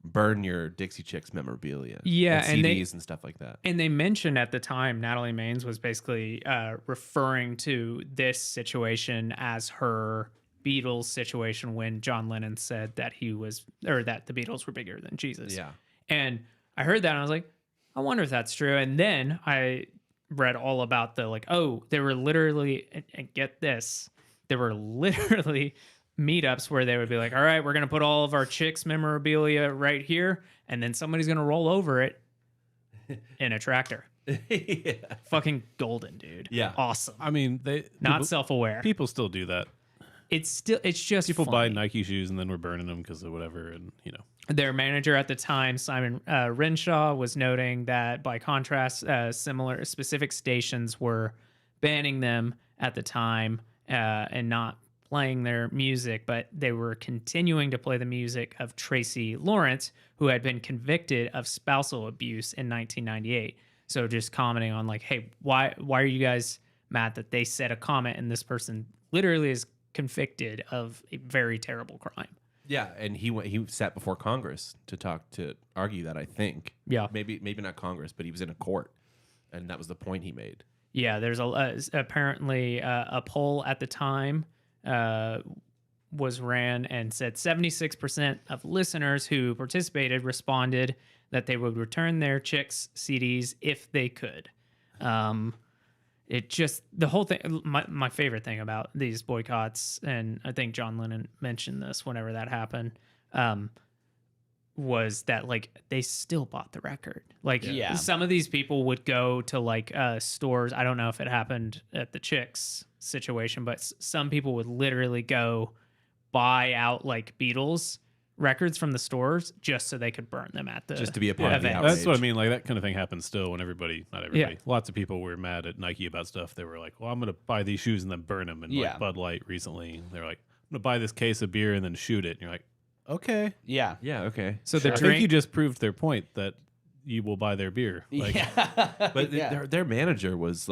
burn your Dixie Chicks memorabilia. Yeah, and and CDs and stuff like that. And they mentioned at the time, Natalie Maines was basically referring to this situation as her Beatles situation when John Lennon said that that the Beatles were bigger than Jesus. Yeah. And I heard that and I was like, I wonder if that's true. And then I read all about they were literally, and get this, there were literally meetups where they would be like, all right, we're going to put all of our Chicks memorabilia right here. And then somebody's going to roll over it in a tractor. Yeah. Fucking golden, dude. Yeah. Awesome. I mean, Not self-aware. People still do that. It's just People buy funny. Nike shoes and then we're burning them because of whatever, and Their manager at the time, Simon Renshaw, was noting that by contrast, similar specific stations were banning them at the time and not playing their music, but they were continuing to play the music of Tracy Lawrence, who had been convicted of spousal abuse in 1998. So just commenting on hey, why are you guys mad that they said a comment and this person literally is convicted of a very terrible crime? Yeah, and he sat before Congress to argue that, I think. Yeah. Maybe not Congress, but he was in a court, and that was the point he made. Yeah, there's apparently a poll at the time was ran and said 76% of listeners who participated responded that they would return their Chicks CDs if they could. It just, the whole thing, my favorite thing about these boycotts, and I think John Lennon mentioned this whenever that happened, was that they still bought the record. Yeah. Some of these people would go to stores. I don't know if it happened at the Chicks situation, but some people would literally go buy out Beatles records from the stores just so they could burn them at the Just to be a part of the event. outrage. that's what I mean. That kind of thing happens still when not everybody. Yeah. Lots of people were mad at Nike about stuff. They were like, well, I'm going to buy these shoes and then burn them. And Yeah. Bud Light recently, they're like, I'm going to buy this case of beer and then shoot it. And you're like, okay. Yeah. Yeah, okay. So the I think you drink, just proved their point that you will buy their beer. Yeah. But yeah. their manager was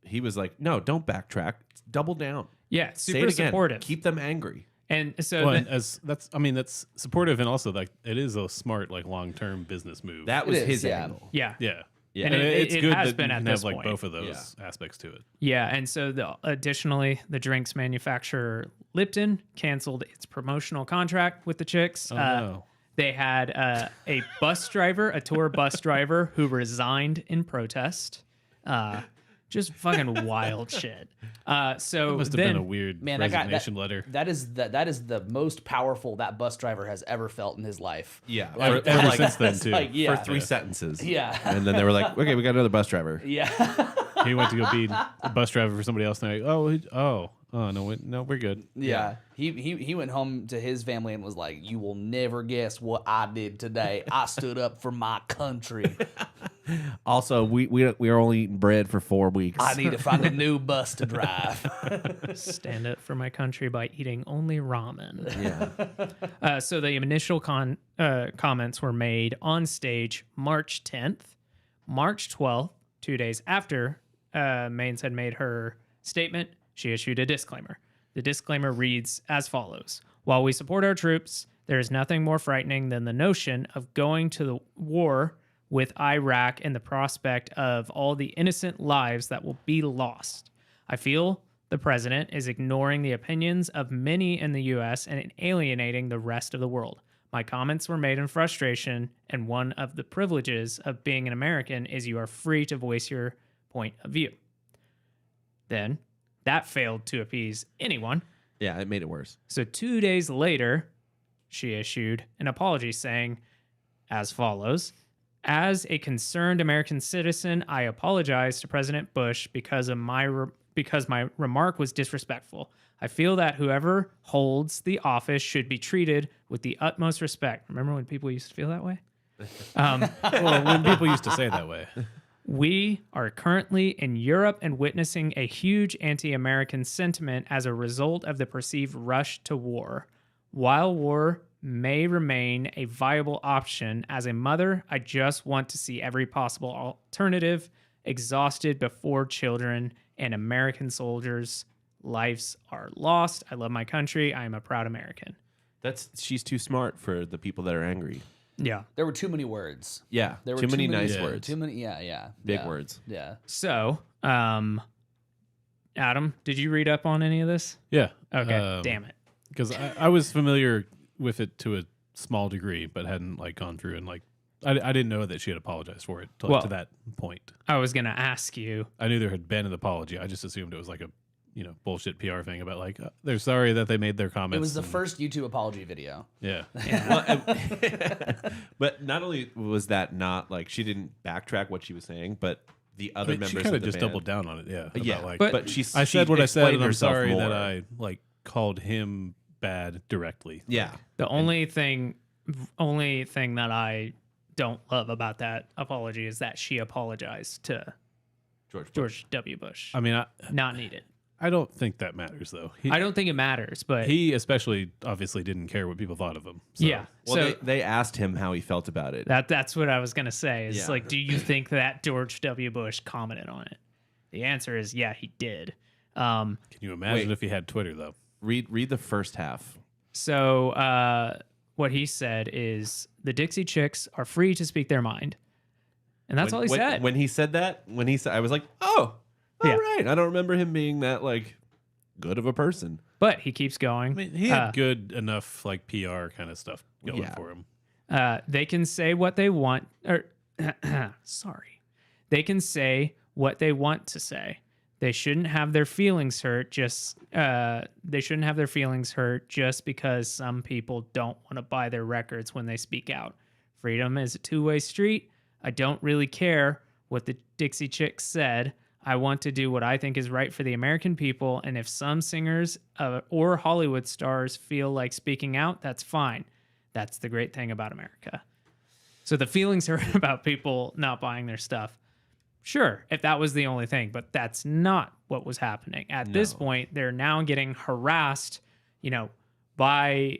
he was like, no, don't backtrack. Double down. yeah, Say super it again. supportive. Keep them angry. And so Well, then- and that's supportive, and also it is a smart long-term business move. That was is, his yeah. angle. yeah. yeah. Yeah. And And it's it good has that been you at can this have point. both of those aspects to it. Yeah, and so additionally, the drinks manufacturer Lipton canceled its promotional contract with the Chicks. Oh, no. They had a bus driver, a tour bus driver, who resigned in protest. Just fucking wild shit. So Must have then, been a weird Man, that guy, resignation letter. that is the most powerful that bus driver has ever felt in his life. Yeah. Like, Ever like, since then, it's too. like, yeah. For 3 sentences. Yeah. And then they were like, okay, we got another bus driver. Yeah. He went to go be a bus driver for somebody else. And they're like, no, we're good. Yeah. He went home to his family and was like, "You will never guess what I did today. I stood up for my country. Also, we are only eating bread for 4 weeks. I need to find a new bus to drive." stand up for my country by eating only ramen. Yeah. So the initial comments were made on stage March 10th. March 12th, 2 days after Maines had made her statement, she issued a disclaimer. The disclaimer reads as follows. While we support our troops, there is nothing more frightening than the notion of going to the war with Iraq and the prospect of all the innocent lives that will be lost. I feel the president is ignoring the opinions of many in the U.S. and alienating the rest of the world. My comments were made in frustration, and one of the privileges of being an American is you are free to voice your point of view. Then, that failed to appease anyone. Yeah, it made it worse. So 2 days later, she issued an apology saying as follows. As a concerned American citizen, I apologize to President Bush because my remark was disrespectful. I feel that whoever holds the office should be treated with the utmost respect. Remember when people used to feel that way? Well, when people used to say it that way. We are currently in Europe and witnessing a huge anti-American sentiment as a result of the perceived rush to war. While war may remain a viable option, as a mother, I just want to see every possible alternative exhausted before children and American soldiers' lives are lost. I love my country. I am a proud American. She's too smart for the people that are angry. Yeah. There were too many words. Yeah. There were Too many nice words. Too many. Yeah. Big yeah, words. Yeah. So, Adam, did you read up on any of this? Yeah. Okay. Damn it. Because I was familiar with it to a small degree, but hadn't like gone through and like I didn't know that she had apologized for it to that point. I was going to ask you. I knew there had been an apology. I just assumed it was like a bullshit PR thing about like they're sorry that they made their comments. It was the first YouTube apology video. Yeah. But not only was that not like she didn't backtrack what she was saying, but the other members she kind of of the just band, doubled down on it. Yeah. Yeah, about, like, but I said what I said, explained and I'm herself sorry that more. I like called him bad directly. Yeah. The only thing that I don't love about that apology is that she apologized to George W. Bush. I mean, Not needed. I don't think that matters though. I don't think it matters, but He especially obviously didn't care what people thought of him. So. yeah. Well, So they asked him how he felt about it. that's what I was gonna say. Is Yeah. like, do you think that George W. Bush commented on it? The answer is yeah, he did. Can you imagine Wait. if he had Twitter though? Read the first half. So what he said is the Dixie Chicks are free to speak their mind, and that's all he said. When he said that, I was like, oh, all Yeah. right. I don't remember him being that like good of a person. But he keeps going. I mean, he had good enough like PR kind of stuff going Yeah. for him. They can say what they want, or sorry, they can say what they want to say. They shouldn't have their feelings hurt. They shouldn't have their feelings hurt just because some people don't want to buy their records when they speak out. Freedom is a two-way street. I don't really care what the Dixie Chicks said. I want to do what I think is right for the American people, and if some singers or Hollywood stars feel like speaking out, that's fine. That's the great thing about America. So the feelings are about people not buying their stuff. Sure, if that was the only thing, but that's not what was happening. At this point, they're now getting harassed, by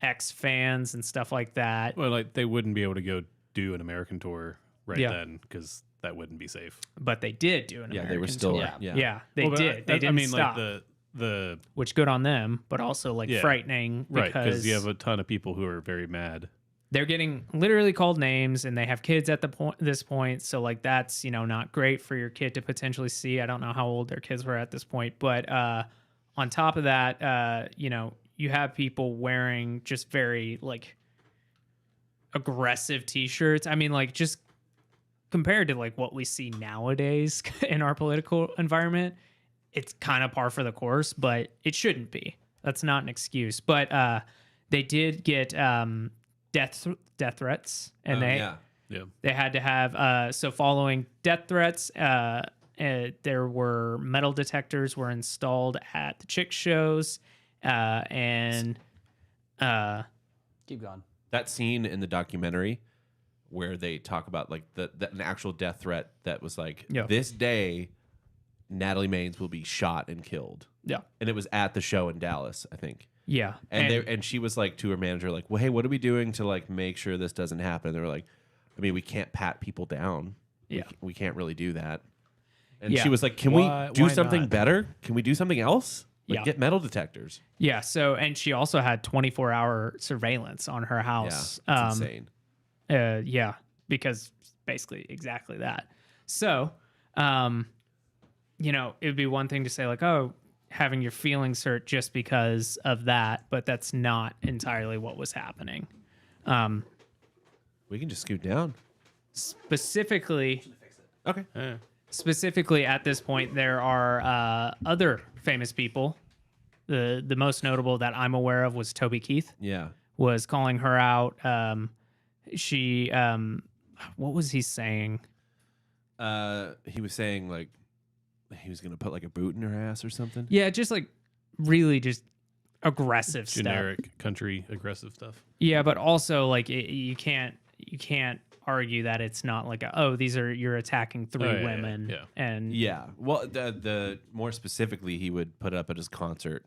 ex-fans and stuff like that. Well, like they wouldn't be able to go do an American tour right Yeah. then because that wouldn't be safe. But they did do an Yeah, American they were still. tour. Yeah. Yeah, they Well, but did. They I didn't mean, stop. like the Which good on them, but also like Yeah. frightening right because because you have a ton of people who are very mad. they're getting literally called names and they have kids at this point. So like that's, not great for your kid to potentially see. I don't know how old their kids were at this point, but on top of that, you have people wearing just very like aggressive t-shirts. I mean, like just compared to like what we see nowadays in our political environment, it's kind of par for the course, but it shouldn't be. That's not an excuse. But they did get death threats, and yeah. they had to have so following death threats, there were metal detectors were installed at the chick shows, and Keep going. That scene in the documentary where they talk about like an actual death threat that was like, Yeah. this day Natalie Maines will be shot and killed. yeah, And it was at the show in Dallas, I think. yeah, And she was like to her manager, like, well, hey, what are we doing to like make sure this doesn't happen? They were like, I mean, we can't pat people down. Yeah. We can't really do that. And Yeah. she was like, can Why- we do why something not? better? Can we do something else? Like Yeah. get metal detectors. yeah. So and she also had 24-hour surveillance on her Yeah. house. It's insane. Yeah, because basically exactly that. So, it would be one thing to say like, oh, having your feelings hurt just because of that, but that's not entirely what was happening. We can just scoot down. Specifically Okay. at this point, there are other famous people. The most notable that I'm aware of was Toby Keith Yeah. was calling her out. She, what was he saying? He was saying like he was gonna put like a boot in her ass or something. Yeah, just like really just aggressive stuff. Generic country aggressive stuff. Yeah, but also like you can't argue that it's not like you're attacking three Oh, yeah, women yeah. and Yeah. Well, the more specifically, he would put up at his concert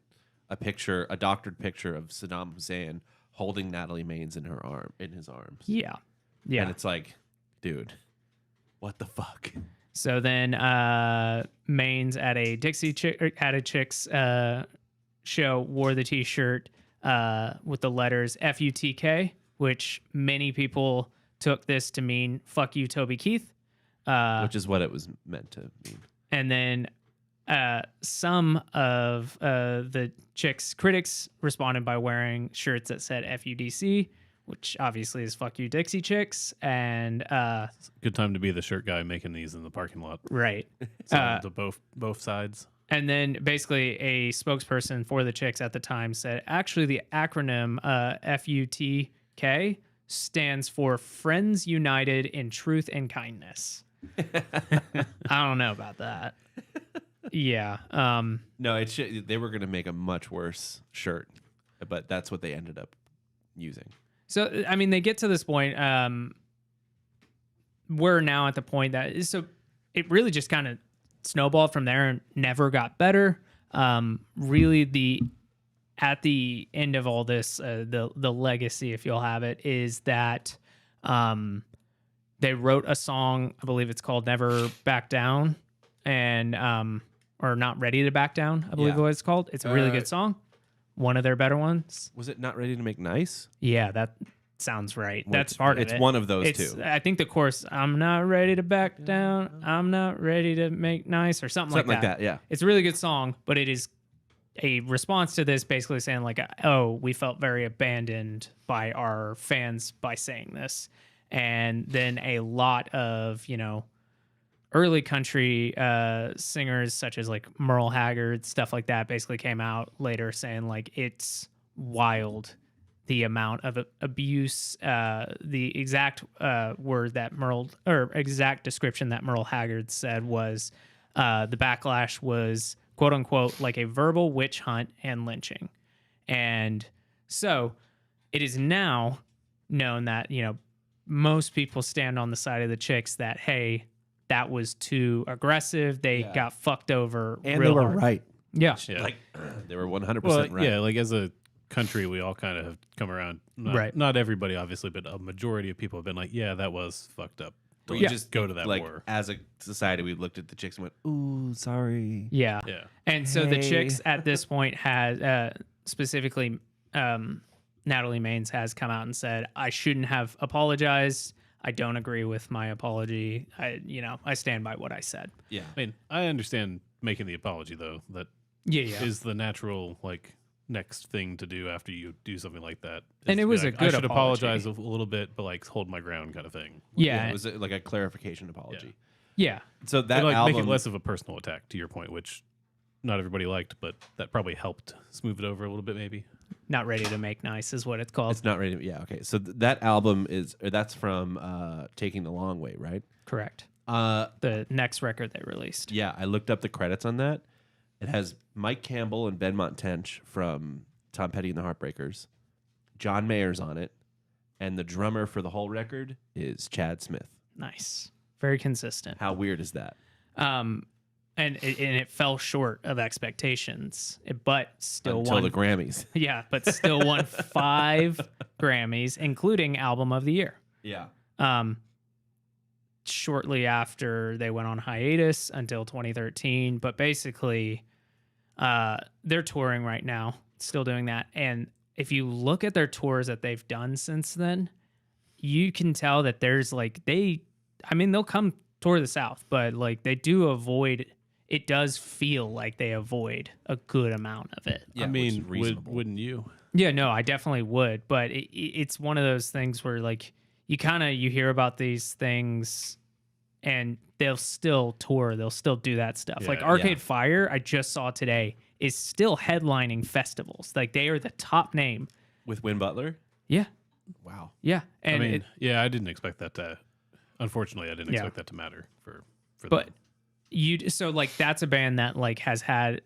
a doctored picture of Saddam Hussein holding Natalie Maines in his arms. yeah. And it's like, dude, what the fuck? So then Maines at a Chicks show wore the T-shirt with the letters FUTK, which many people took this to mean "fuck you, Toby Keith," Which is what it was meant to mean. and then some of the Chicks critics responded by wearing shirts that said FUDC, which obviously is "fuck you, Dixie Chicks," and Good time to be the shirt guy making these in the parking lot. right. So to both sides. And then basically a spokesperson for the Chicks at the time said, actually, the acronym FUTK stands for Friends United in Truth and Kindness. I don't know about that. Yeah. No, they were gonna make a much worse shirt, but that's what they ended up using. So, I mean, they get to this point. We're now at the point that so it really just kind of snowballed from there and never got better. Really, at the end of all this, the legacy, if you'll have it, is that they wrote a song. I believe it's called "Never Back Down," and or "Not Ready to Back Down." I believe Yeah. what it's called. It's a really good song. One of their better ones. Was it Not Ready to Make Nice? Yeah, that sounds right. Well, That's it's- part of it's it. one of those It's- two. I think the chorus, I'm not ready to back down. I'm not ready to make nice or something Something like like that, yeah. It's a really good song, but it is a response to this basically saying like, oh, we felt very abandoned by our fans by saying this. And then a lot of, early country singers such as like Merle Haggard, stuff like that basically came out later saying like it's wild the amount of abuse, the exact word that exact description that Merle Haggard said was the backlash was quote unquote like a verbal witch hunt and lynching. And so it is now known that, most people stand on the side of the Chicks that, hey, that was too aggressive. They got fucked over. And real they were hard. right. Yeah. Yeah. Like they were 100% Well, right. yeah, like as a country, we all kind of have come around. Right. Not everybody, obviously, but a majority of people have been like, yeah, that was fucked up. We Yeah. just Go to that like war. as a society, we looked at the Chicks and went, "Ooh, sorry." Yeah. Yeah. And so the Hey. Chicks at this point had specifically Natalie Maines has come out and said, I shouldn't have apologized. I don't agree with my apology. I stand by what I said. Yeah. I mean, I understand making the apology, though. That Yeah. is the natural, like, next thing to do after you do something like that. And is it to be was a like, good I should apology. apologize a little bit, but like hold my ground kind of thing. Yeah. It was like a clarification apology. Yeah. So that And, like album, make it less of a personal attack, to your point, which not everybody liked, but that probably helped smooth it over a little bit, maybe. Not ready to make nice is what it's called. it's not ready. Yeah, okay. So that album that's from Taking the Long Way, right? Correct. Uh, The next record they released. yeah, I looked up the credits on that. It has Mike Campbell and Benmont Tench from Tom Petty and the Heartbreakers. John Mayer's on it, and the drummer for the whole record is Chad Smith. Nice. Very consistent. How weird is that? And it fell short of expectations, but still Until won. the Grammys. Yeah, but still won 5 Grammys, including Album of the Year. Yeah. Shortly after they went on hiatus until 2013, but basically, they're touring right now, still doing that. And if you look at their tours that they've done since then, you can tell that there's like they'll come tour the South, but like they do avoid. It does feel like they avoid a good amount of it. Yeah, I which is mean, reasonable. wouldn't you? Yeah, no, I definitely would, but it's one of those things where like you hear about these things and they'll still tour, they'll still do that stuff. Yeah, like Arcade yeah. Fire, I just saw today, is still headlining festivals. Like they are the top name. With Win Butler? Yeah, Wow. yeah, and I mean, yeah, I didn't expect that to. Unfortunately, I didn't Yeah. expect that to matter for but them. so like that's a band that like has had.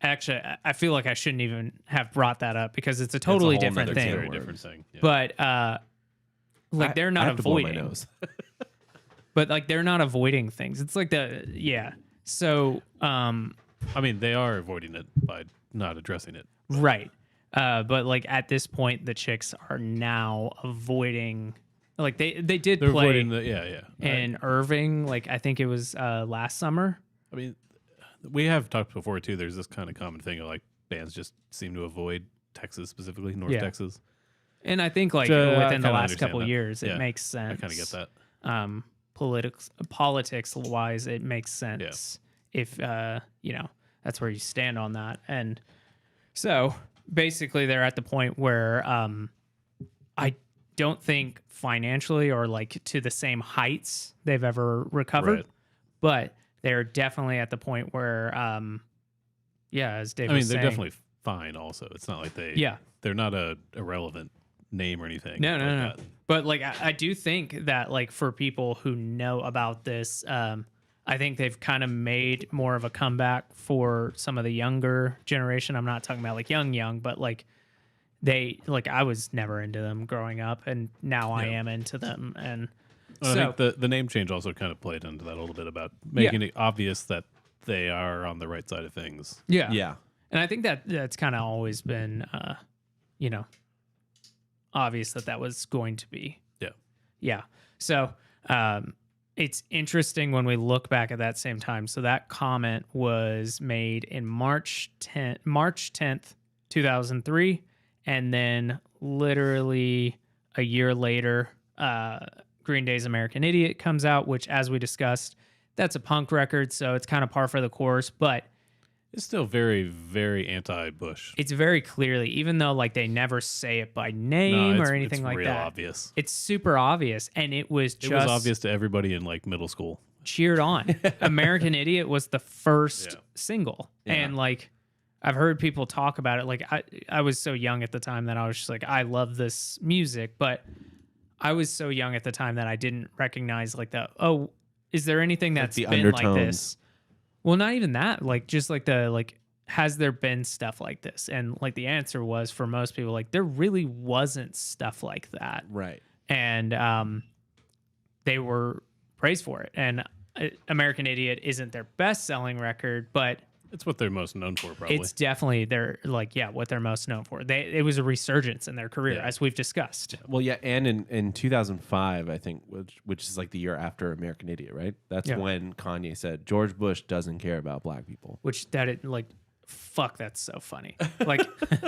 Actually, I feel like I shouldn't even have brought that up because it's a totally whole different nother thing. can Very of different worms. thing. Yeah. But like they're I not have to blow my avoiding. nose. But like they're not avoiding things. It's like So I mean, they are avoiding it by not addressing it. right. But like at this point the chicks are now avoiding like they did They're play avoiding the yeah. in Irving, like I think it was last summer. I mean, we have talked before too. There's this kind of common thing of like bands just seem to avoid Texas, specifically North Yeah. Texas. And I think like So, I within the kinda last understand couple that. years Yeah. it makes sense. I kind of get that. Politics wise it makes sense if that's where you stand on that. And so basically they're at the point where I don't think financially or like to the same heights they've ever recovered, Right. but they're definitely at the point where as Dave I mean, was they're saying, definitely fine. Also, it's not like they're not a irrelevant name or anything. No. that. But like, I do think that like for people who know about this, I think they've kind of made more of a comeback for some of the younger generation. I'm not talking about like young, but like I was never into them growing up, and now I am into them. And I so think the name change also kind of played into that a little bit about making it obvious that they are on the right side of things. Yeah. And I think that that's kind of always been, obvious that was going to be. Yeah. Yeah. So it's interesting when we look back at that same time. So that comment was made in March 10th, 2003. And then literally a year later, Green Day's American Idiot comes out, which, as we discussed, that's a punk record. So it's kind of par for the course. But It's still very, very anti-Bush. it's very clearly, even though like they never say it by name it's, or anything it's like real that. obvious. It's super obvious, and it was just It was obvious to everybody in like middle school. cheered on. American Idiot was the first Yeah. single, Yeah. and like I've heard people talk about it. Like I was so young at the time that I was just like, I love this music, but I was so young at the time that I didn't recognize like is there anything that's the been like undertones. this? Well, not even that. Like just like has there been stuff like this? And like the answer was for most people, like there really wasn't stuff like that. Right. And they were praised for it. And American Idiot isn't their best selling record, but It's what they're most known for, probably. it's definitely what they're most known for. It was a resurgence in their career, Yeah. as we've discussed. Well, yeah, and in 2005, I think, which is like the year after American Idiot, right? That's Yeah. when Kanye said George Bush doesn't care about black people. Which fuck, that's so funny. Like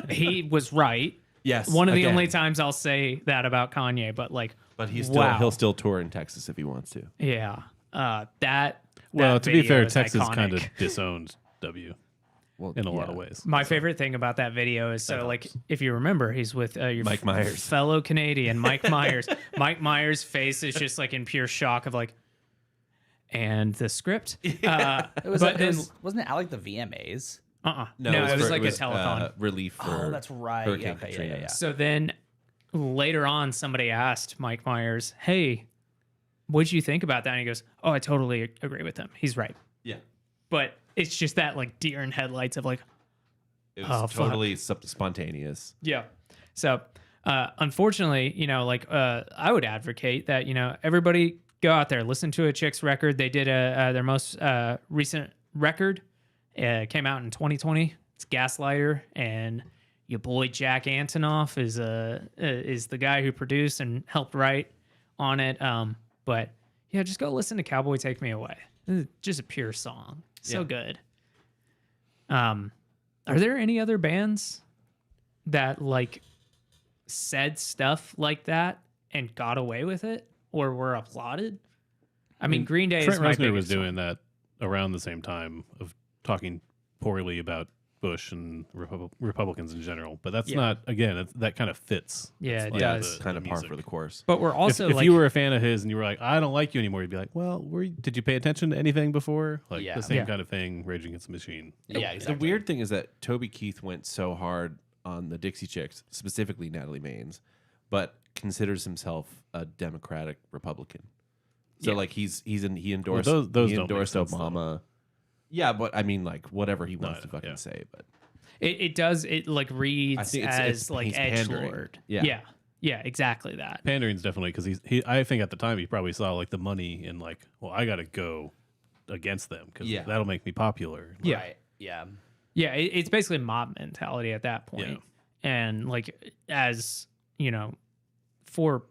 he was right. Yes, One of the again. only times I'll say that about Kanye, but But wow. he'll still tour in Texas if he wants to. Yeah. well, that to be video fair, is Texas iconic. kind of disowned W. Well, in a lot yeah. of ways. My favorite thing about that video is so like if you remember, he's with your Mike Myers. fellow Canadian Mike Myers. Mike Myers' face is just like in pure shock of like, and the script. It was, But wasn't it at like the VMAs? No, it was for- like a telethon. relief for. Oh, that's right. Hurricane Yeah, okay, Katrina. yeah. So then later on, somebody asked Mike Myers, "Hey, what'd you think about that?" And he goes, "Oh, I totally agree with him. He's right." Yeah. But it's just that like deer in headlights of like, It was Oh, fuck. totally spontaneous. yeah. So unfortunately, like I would advocate that everybody go out there, listen to a Chicks record. They did their most recent record. Came out in 2020. It's Gaslighter, and your boy Jack Antonoff is the guy who produced and helped write on it. But yeah, just go listen to Cowboy Take Me Away. This is just a pure song. So Yeah. good. Are there any other bands that like said stuff like that and got away with it or were applauded? I mean, Green Day Trent is my Reznor was biggest doing that around the same time of talking poorly about Bush and Republicans in general, but that's Yeah. not again that kind of fits. Yeah, It's it like does. Kind of par music. for the course. But we're also if like, you were a fan of his and you were like, I don't like you anymore, you'd be like, well, did you pay attention to anything before? Like Yeah. the same Yeah. kind of thing, Rage Against the Machine. Yeah, exactly. The weird thing is that Toby Keith went so hard on the Dixie Chicks, specifically Natalie Maines, but considers himself a Democratic Republican. So Yeah. like he endorsed those don't he make endorsed sense, though. Obama. Yeah, but I mean like whatever he wants No, to fucking yeah. say, but it does, it like I reads think as like he's pandering. edgelord. Yeah. Yeah, exactly that. Pandering's definitely because I think at the time he probably saw like the money in like, well, I got to go against them because Yeah. that'll make me popular. Yeah. Right. Yeah. Yeah, it's basically mob mentality at that point. Yeah. And like as, for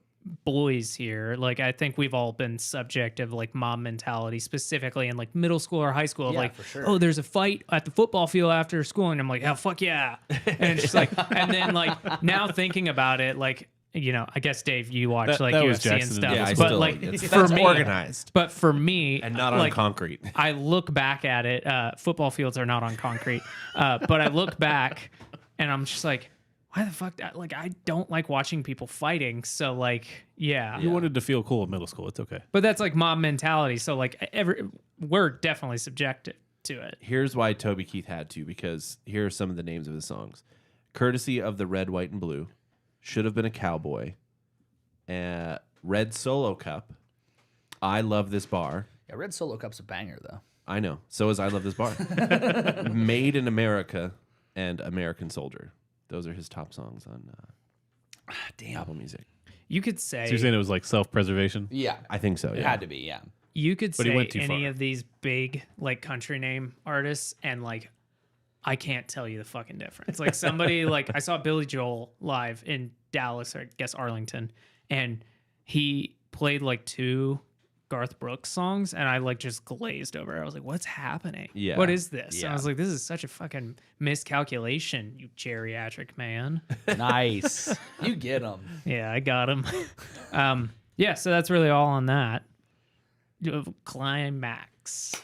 boys here, like I think we've all been subject of like mob mentality, specifically in like middle school or high school of Yeah, like, for sure. oh, there's a fight at the football field after school, and I'm like, oh fuck yeah. And it's just like, and then like now thinking about it, like, I guess Dave, you watch like that was UFC and Jackson stuff. and yeah, I but still like that's for me organized but for me and not on like, concrete. I look back at it. Football fields are not on concrete, but I look back and I'm just like, why the fuck? Like, I don't like watching people fighting. So, like, yeah. You wanted to feel cool in middle school. It's okay. But that's like mob mentality. So, like, we're definitely subjected to it. Here's why Toby Keith had to, because here are some of the names of the songs. Courtesy of the Red, White, and Blue, Should Have Been a Cowboy, Red Solo Cup, I Love This Bar. Yeah, Red Solo Cup's a banger though. I know. So is I Love This Bar. Made in America and American Soldier. Those are his top songs on Apple Music. You could say, So you're saying it was like self-preservation? Yeah. I think so, It yeah. had to be, yeah. you could But he say went too any far. of these big, like, country name artists, and, like, I can't tell you the fucking difference. Like, somebody, like, I saw Billy Joel live in Dallas, or I guess Arlington, and he played, like, 2 Garth Brooks songs, and I like just glazed over. I was like, "What's happening? Yeah. What is this?" And I Yeah. was like, "This is such a fucking miscalculation, you geriatric man." Nice. You get them. Yeah, I got him. Yeah, so that's really all on that. Climax.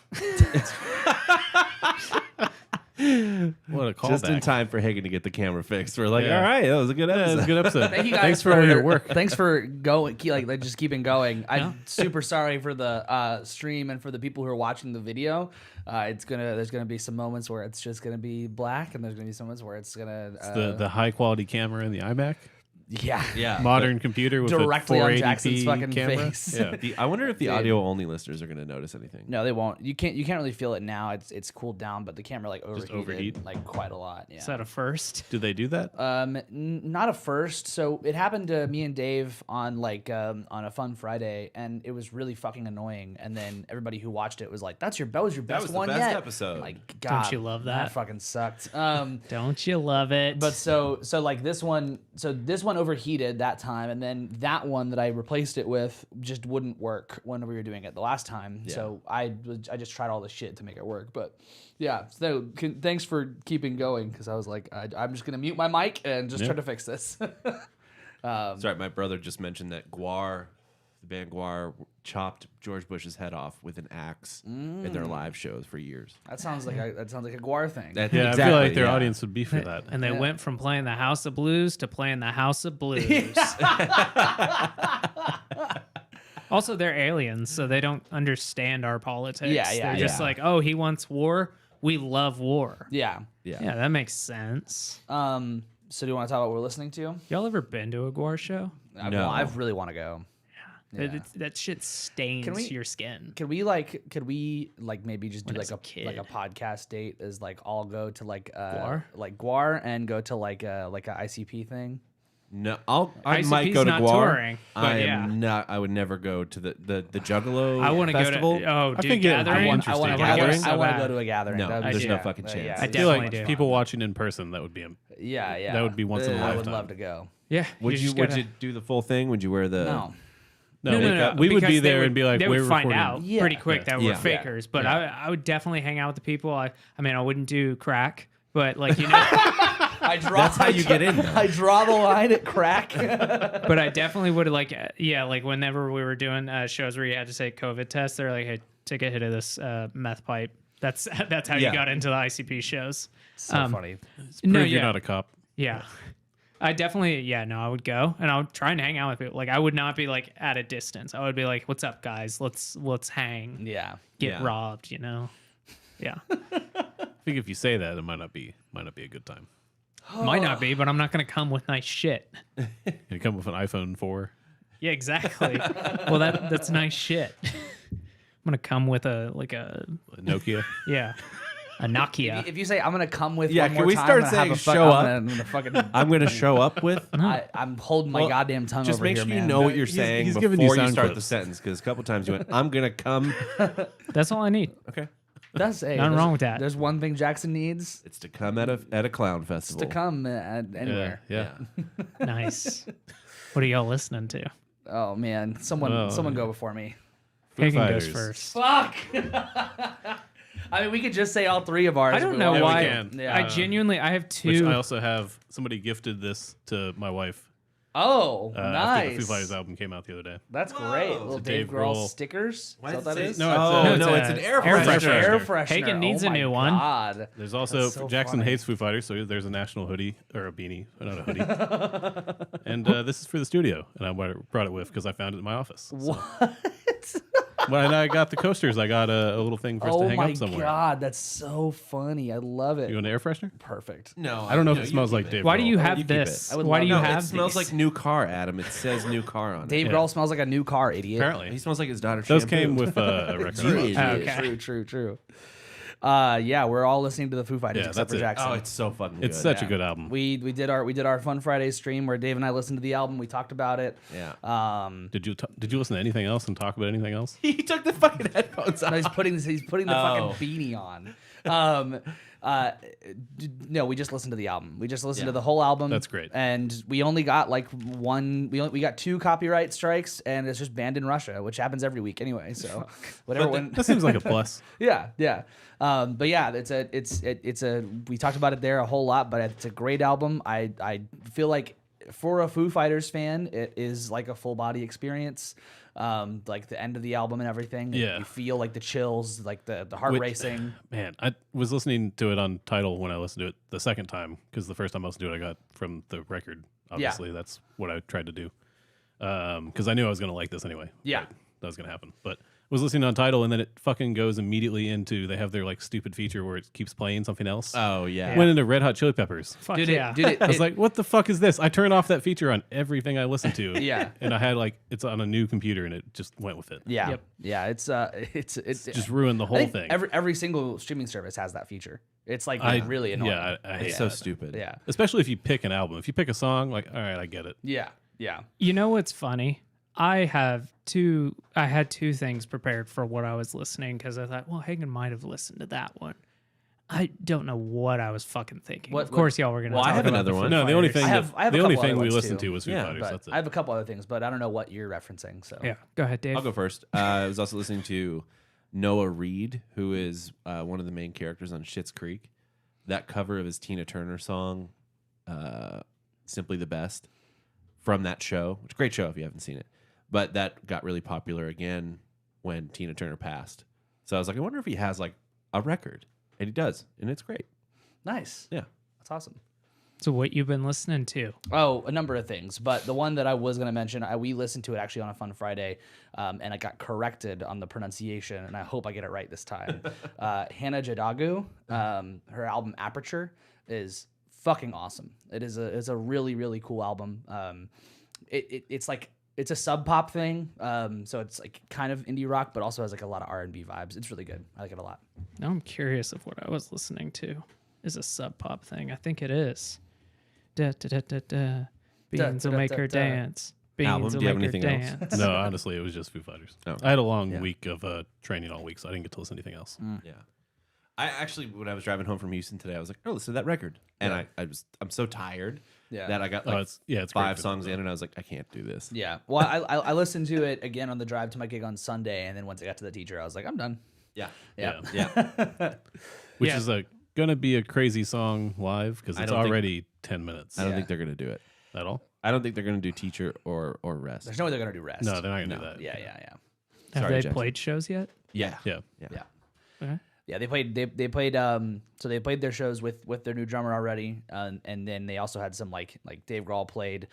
What a callback. Just in time for Hagen to get the camera fixed. We're like, Yeah. all right, that was a good Yeah, it was episode. a good episode. Thank you guys Thanks for all your work. Thanks for going, like just keeping going. I'm Yeah. super sorry for the stream and for the people who are watching the video. There's gonna be some moments where it's just gonna be black, and there's gonna be some moments where it's gonna The high quality camera in the iMac, yeah. Yeah. modern computer with Directly a on 480p Jackson's fucking camera. face. Yeah. I wonder if the Dude. audio only listeners are going to notice anything. No, they won't. You can't really feel it now. It's cooled down, but the camera like overheated overheat? like quite a lot. Yeah. Is that a first? Do they do that? Not a first. So it happened to me and Dave on on a fun Friday, and it was really fucking annoying. And then everybody who watched it was like, that was your best was the one best yet." episode. Like, God, you love That that? fucking sucked. Don't you love it? But so like this one overheated that time, and then that one that I replaced it with just wouldn't work when we were doing it the last time. So I just tried all this shit to make it work. But yeah, so thanks for keeping going, because I was like, I'm just gonna mute my mic and just try to fix this. Sorry, my brother just mentioned that Guar the band Guar chopped George Bush's head off with an axe in their live shows for years. That sounds like a Guar thing. That- Yeah, I exactly, feel like their yeah. audience would be for that. And they went from playing the House of Blues to playing the House of Blues. Also, they're aliens, so they don't understand our politics. Yeah, yeah, They're just yeah. like, oh, he wants war. We love war. Yeah. Yeah. Yeah, that makes sense. So do you want to talk about what we're listening to? Y'all ever been to a Guar show? No. Well, I really want to go. That shit stains Can we- your skin. Could we maybe just do When like I a was a kid. like a podcast date? Is like all go to Guar? like Guar and go to like a ICP thing. No, I ICP's might go to not Guar. touring, but I yeah. am not. I would never go to the Juggalo I want to go festival. to. Oh, I dude, think it'd be gathering. interesting. I want to Interesting. Gathering? I want to So go to a gathering. No, That would there's be- no fucking chance. Yeah, I I it's feel definitely like do. people watching in person, that would be yeah. That would be once in a I would lifetime. love to go. Yeah. Would you just would gotta- you do the full thing? Would you wear the? No. no, we would because be they there would- and be like, they we're would find recording. out Yeah. pretty quick that we're Yeah. fakers. But Yeah. I would definitely hang out with the people. I mean, I wouldn't do crack, but like you know, That's how you get in. Though. I draw the line at crack. but I definitely would like like whenever we were doing shows where you had to take COVID tests, they're like, hey, take a hit of this meth pipe. That's how you Yeah. got into the ICP shows. So funny. Prove No, you're yeah. not a cop. Yeah. I definitely, I would go and I would try and hang out with people. Like I would not be like at a distance. I would be like, "What's up, guys? Let's hang, Yeah. get Yeah. robbed." You know? Yeah, I think if you say that, it might not be a good time. might not be, but I'm not gonna come with nice shit. You come with an iPhone 4. Yeah, exactly. Well, that's nice shit. I'm gonna come with a A Nokia. a Nokia. If you say I'm gonna come with Yeah, one can more we time, start I'm gonna have saying a fuck- show I'm gonna fucking. I'm gonna show up with. I'm holding my Well, goddamn tongue Just over make here, sure you man. know what you're He's- saying he's before giving you you sound start the clips. sentence. Because a couple times you went, "I'm gonna come." That's all I need. Okay, That's Nothing there's- wrong with that. There's one thing Jackson needs it's to come at a clown festival. to come anywhere. Yeah. Nice. What are y'all listening to? Oh man, someone Oh, go before me. Foo Hagen Fighters. goes first. Fuck. I mean, we could just say all three of ours. I if don't we know want. why. can. Yeah. I genuinely, I have Which two. I also have. Somebody gifted this to my wife Oh, after nice. the Foo Fighters album came out the other day. That's great. Little Dave Dave Grohl Grohl. stickers. Why Is does that what it that is? say- No, it's oh a- no, it's it's a an air air freshener. Air freshener. Hagen needs oh a my new one. God. There's also That's so Jackson funny. hates Foo Fighters, so there's a national hoodie or a beanie, not a hoodie. And this is for the studio, and I brought it with because I found it in my office. So. What? When I got the coasters, I got a little thing for us Oh to hang my up somewhere. God, that's so funny. I love it. You want an air freshener? Perfect. No, I don't know if no, it you smells keep like it. Dave. Why do Grohl. you have keep this? it. I would Why love do you it. No, have it smells these? like new car, Adam. It says new car on it. Dave Yeah. Grohl smells like a new car, idiot. Apparently, He smells like his daughter's those shampoo. came with a record. You box. idiot. Okay. True. Yeah, we're all listening to the Foo Fighters Yeah, except that's for it. Jackson. Oh, it's so fucking It's good. such a Yeah. good album. we did our Fun Friday stream where Dave and I listened to the album. We talked about it. Yeah. Did you listen to anything else and talk about anything else? He took the fucking headphones No, off. he's putting the Oh. fucking beanie on. No, we just listened to the album. We just listened to Yeah. the whole album. That's great. And we only got like we got 2 copyright strikes, and it's just banned in Russia, which happens every week anyway. So whatever. That seems like a plus. Yeah. But yeah, it's a we talked about it there a whole lot, but it's a great album. I feel like for a Foo Fighters fan, it is like a full body experience. Like the end of the album and everything. Yeah. You feel like the chills, like the heart Which- racing. Man, I was listening to it on Tidal when I listened to it the second time because the first time I listened to it, I got from the record. Obviously, that's what I tried to do because I knew I was going to like this anyway. Yeah. Like, that was going to happen. But I was listening on Tidal, and then it fucking goes immediately into they have their like stupid feature where it keeps playing something else. Oh yeah. Went into Red Hot Chili Peppers. Fuck Dude, yeah. it, I was like, what the fuck is this? I turned off that feature on everything I listened to. Yeah. And I had like it's on a new computer, and it just went with it. yeah, Yep. yeah. It's Just ruined the I whole think thing. Every single streaming service has that feature. It's like I really annoying. Yeah, I hate It's so that. stupid. yeah, Especially if you pick an album. If you pick a song, like, all right, I get it. yeah. You know what's funny? I had two things prepared for what I was listening because I thought, well, Hagen might have listened to that one. I don't know what I was fucking thinking. What- of course, y'all were gonna. Well, I talk have about another the Foo one. No, the only Fighters. thing I have a the only couple thing other we ones, listened too. to was Foo Yeah, Fighters. But That's it. I have a couple other things, but I don't know what you're referencing. So Yeah, go ahead, Dave. I'll go first. I was also listening to Noah Reed, who is one of the main characters on Schitt's Creek. That cover of his Tina Turner song, "Simply the Best," from that show, which is a great show if you haven't seen it. but that got really popular again when Tina Turner passed. So I was like, I wonder if he has like a record, and he does, and it's great. Nice. Yeah. That's awesome. So what you've been listening to? Oh, a number of things, but the one that I was going to mention, we listened to it actually on a Fun Friday, and I got corrected on the pronunciation, and I hope I get it right this time. Hannah Jadagu, her album Aperture is fucking awesome. It's a really, really cool album. It's a sub pop thing, so it's like kind of indie rock, but also has like a lot of R&B vibes. It's really good. I like it a lot. Now I'm curious if what I was listening to is a sub pop thing. I think it is. Da, da, da, da, da. Beans will make her dance. Album? Beans Do will you have make her anything else? dance. No, honestly, it was just Foo Fighters. Oh. I had a long Yeah. week of training all week, so I didn't get to listen to anything else. Yeah. I actually, when I was driving home from Houston today, I was like, oh, listen to that record. And I'm so tired that I got like it's great 5 for songs them, in, and I was like, I can't do this. Yeah. Well, I listened to it again on the drive to my gig on Sunday, and then once I got to the teacher, I was like, I'm done. Yeah. Yeah. Yeah. Which Yeah. is gonna be a crazy song live because I it's don't think- already 10 minutes I don't Yeah. think they're going to do it. at all. I don't think they're going to do Teacher or Rest. There's no way they're gonna do rest. No, they're not gonna No. do that. Yeah. Have Sorry, they Jackson. played shows yet? Yeah. Yeah. Yeah. Okay. Yeah, they played. They played. So they played their shows with their new drummer already, and then they also had some like Dave Grohl played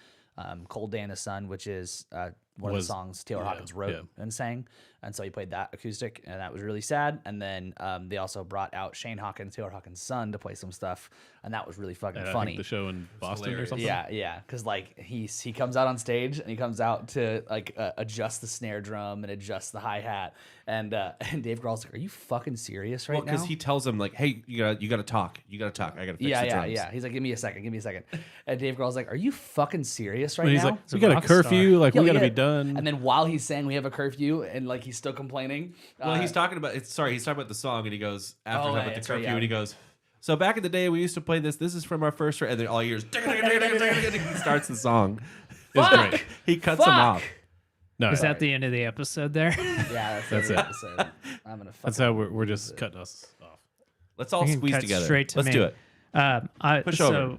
"Cold Day in the Sun," which is one of the songs Taylor Hawkins wrote and sang, and so he played that acoustic, and that was really sad. And then they also brought out Shane Hawkins, Taylor Hawkins' son, to play some stuff, and that was really fucking And I funny. think the show in Boston or hilarious. something. Yeah, because like he comes out on stage and he comes out to like adjust the snare drum and adjust the hi hat, and Dave Grohl's like, "Are you fucking serious right Well, because now?" he tells them like, "Hey, you gotta talk. You gotta talk. I gotta fix the drums." Yeah. He's like, give me a second. And Dave Grohl's like, are you fucking serious right When he's now? like, a we got a rock star. curfew. Like, Yeah, we got to yeah. be done. And then while he's saying we have a curfew and like he's still complaining. Well, he's talking about he's talking about the song, and he goes after talking about the that's right, curfew, yeah. and he goes, "So back in the day, we used to play this. This is from our first," and then all you hear is he starts the song. It's great. He cuts him off. No, Is that the end of the episode there? Yeah, That's it. it. Episode. I'm gonna. That's how we're just cutting us off. Let's all We can squeeze cut together. straight to Let's me. do it. Push over.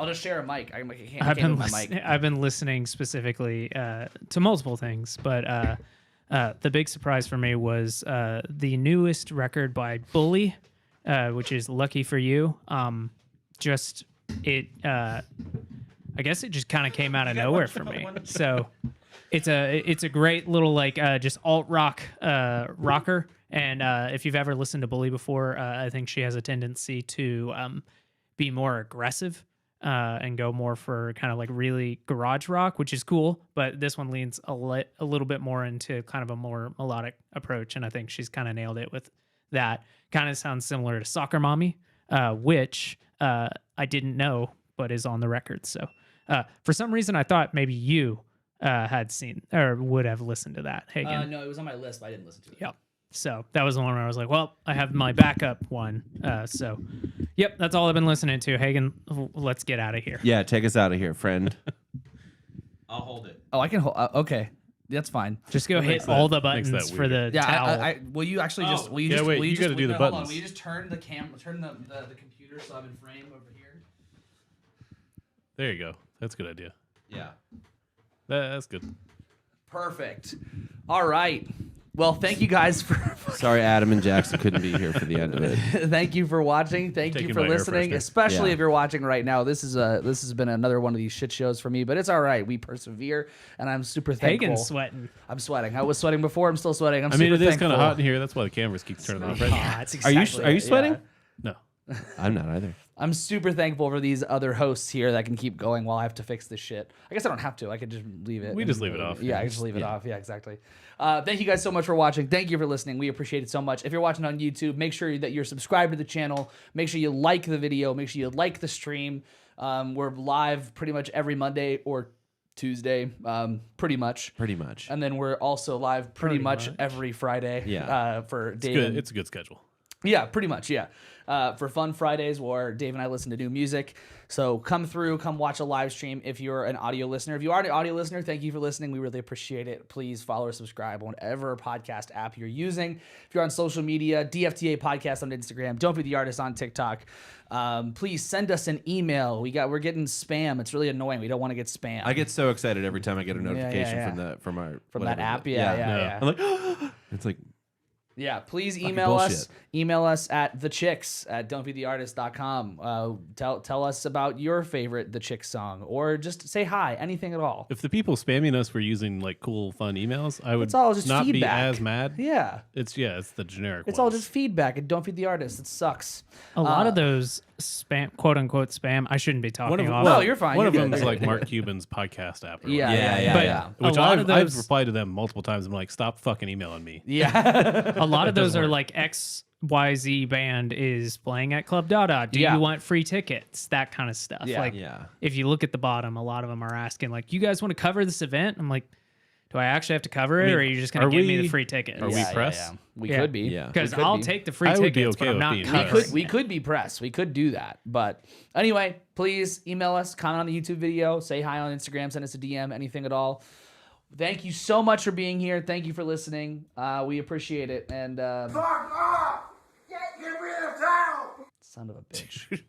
I'll just share a mic. I can't I've move been my mic. I've been listening specifically to multiple things, but the big surprise for me was the newest record by Bully, which is "Lucky for You." Just it, I guess it just kind of came out of nowhere for me. So it's a great little like just alt rock rocker. And if you've ever listened to Bully before, I think she has a tendency to be more aggressive and go more for kind of like really garage rock, which is cool. But this one leans a little bit more into kind of a more melodic approach. And I think she's kind of nailed it with that. Kind of sounds similar to Soccer Mommy, which I didn't know, but is on the record. So for some reason, I thought maybe you had seen or would have listened to that, Hagen. No, it was on my list, but I didn't listen to it. Yep. So that was the one where I was like, well, I have my backup one. So, yep, that's all I've been listening to. Hagen, let's get out of here. Yeah, take us out of here, friend. I'll hold it. Oh, I can hold. Okay, that's fine. Just go hit makes all that- the makes that buttons for the weird. Yeah, towel. will you actually just? Will you yeah, just? wait, will you just, gotta do the hold on, buttons. will you just turn the turn the computer so I'm in frame over here? There you go. That's a good idea. Yeah. That's good. Perfect. All right. Well, thank you guys for Sorry, Adam and Jackson couldn't be here for the end of it. thank you for watching. Thank you Taking for my air listening, freshener. especially Yeah. if you're watching right now. This has been another one of these shit shows for me, but it's all right. We persevere, and I'm super thankful. Hagen's sweating. I'm sweating. I was sweating before. I'm still sweating. I mean, super it is kind thankful. of hot in here. That's why the cameras keep turning off. Right? That's Are you exactly are you it, sweating? yeah. No. I'm not either. I'm super thankful for these other hosts here that can keep going while I have to fix this shit. I guess I don't have to. I could just leave it. We just leave it off. Yeah, I just leave it off. Yeah, exactly. Thank you guys so much for watching. Thank you for listening. We appreciate it so much. If you're watching on YouTube, make sure that you're subscribed to the channel. Make sure you like the video. Make sure you like the stream. We're live pretty much every Monday or Tuesday, pretty much. Pretty much. And then we're also live pretty Pretty much much. every Friday. Yeah. For It's Dave. good. and- It's a good schedule. Yeah, pretty much. Yeah. For Fun Fridays, where Dave and I listen to new music. So come through, come watch a live stream if you're an audio listener. If you are an audio listener, thank you for listening. We really appreciate it. Please follow or subscribe on whatever podcast app you're using. If you're on social media, DFTA Podcast on Instagram. Don't Be the Artist on TikTok. Please send us an email. We're getting spam. It's really annoying. We don't want to get spam. I get so excited every time I get a notification yeah. from our From whatever that app. the- Yeah. I'm like, it's like Yeah, please Fucking email us. bullshit. Email us at thechicks@don'tbetheartist.com. Tell us about your favorite The Chicks song, or just say hi, anything at all. If the people spamming us were using like cool, fun emails, I would It's all just not feedback. be as mad. Yeah, It's the generic. it's all ones. just feedback, and don't feed the artist. It sucks. A lot of those spam, quote unquote spam. I shouldn't be talking one of off. No, you're fine. One You're of good. them is You're like good. Mark Cuban's podcast app. Or Yeah, whatever. yeah, But yeah. Which a lot I've of those, replied to them multiple times. I'm like, stop fucking emailing me. Yeah. a lot of those doesn't are work. like XYZ band is playing at Club Dada. Do Yeah. you want free tickets? That kind of stuff. Yeah. Like, yeah. if you look at the bottom, a lot of them are asking, like, you guys want to cover this event? I'm like, do I actually have to cover it, mean, or are you just going are to give me we- the free tickets? are we Yeah, press? yeah. We Yeah. could be. Yeah. Because We could I'll be. take the free I would be tickets, okay but I'm with not being covering press. it. We could be press. We could do that. But anyway, please email us, comment on the YouTube video, say hi on Instagram, send us a DM, anything at all. Thank you so much for being here. Thank you for listening. We appreciate it. And Fuck off! Get rid of town! son of a bitch.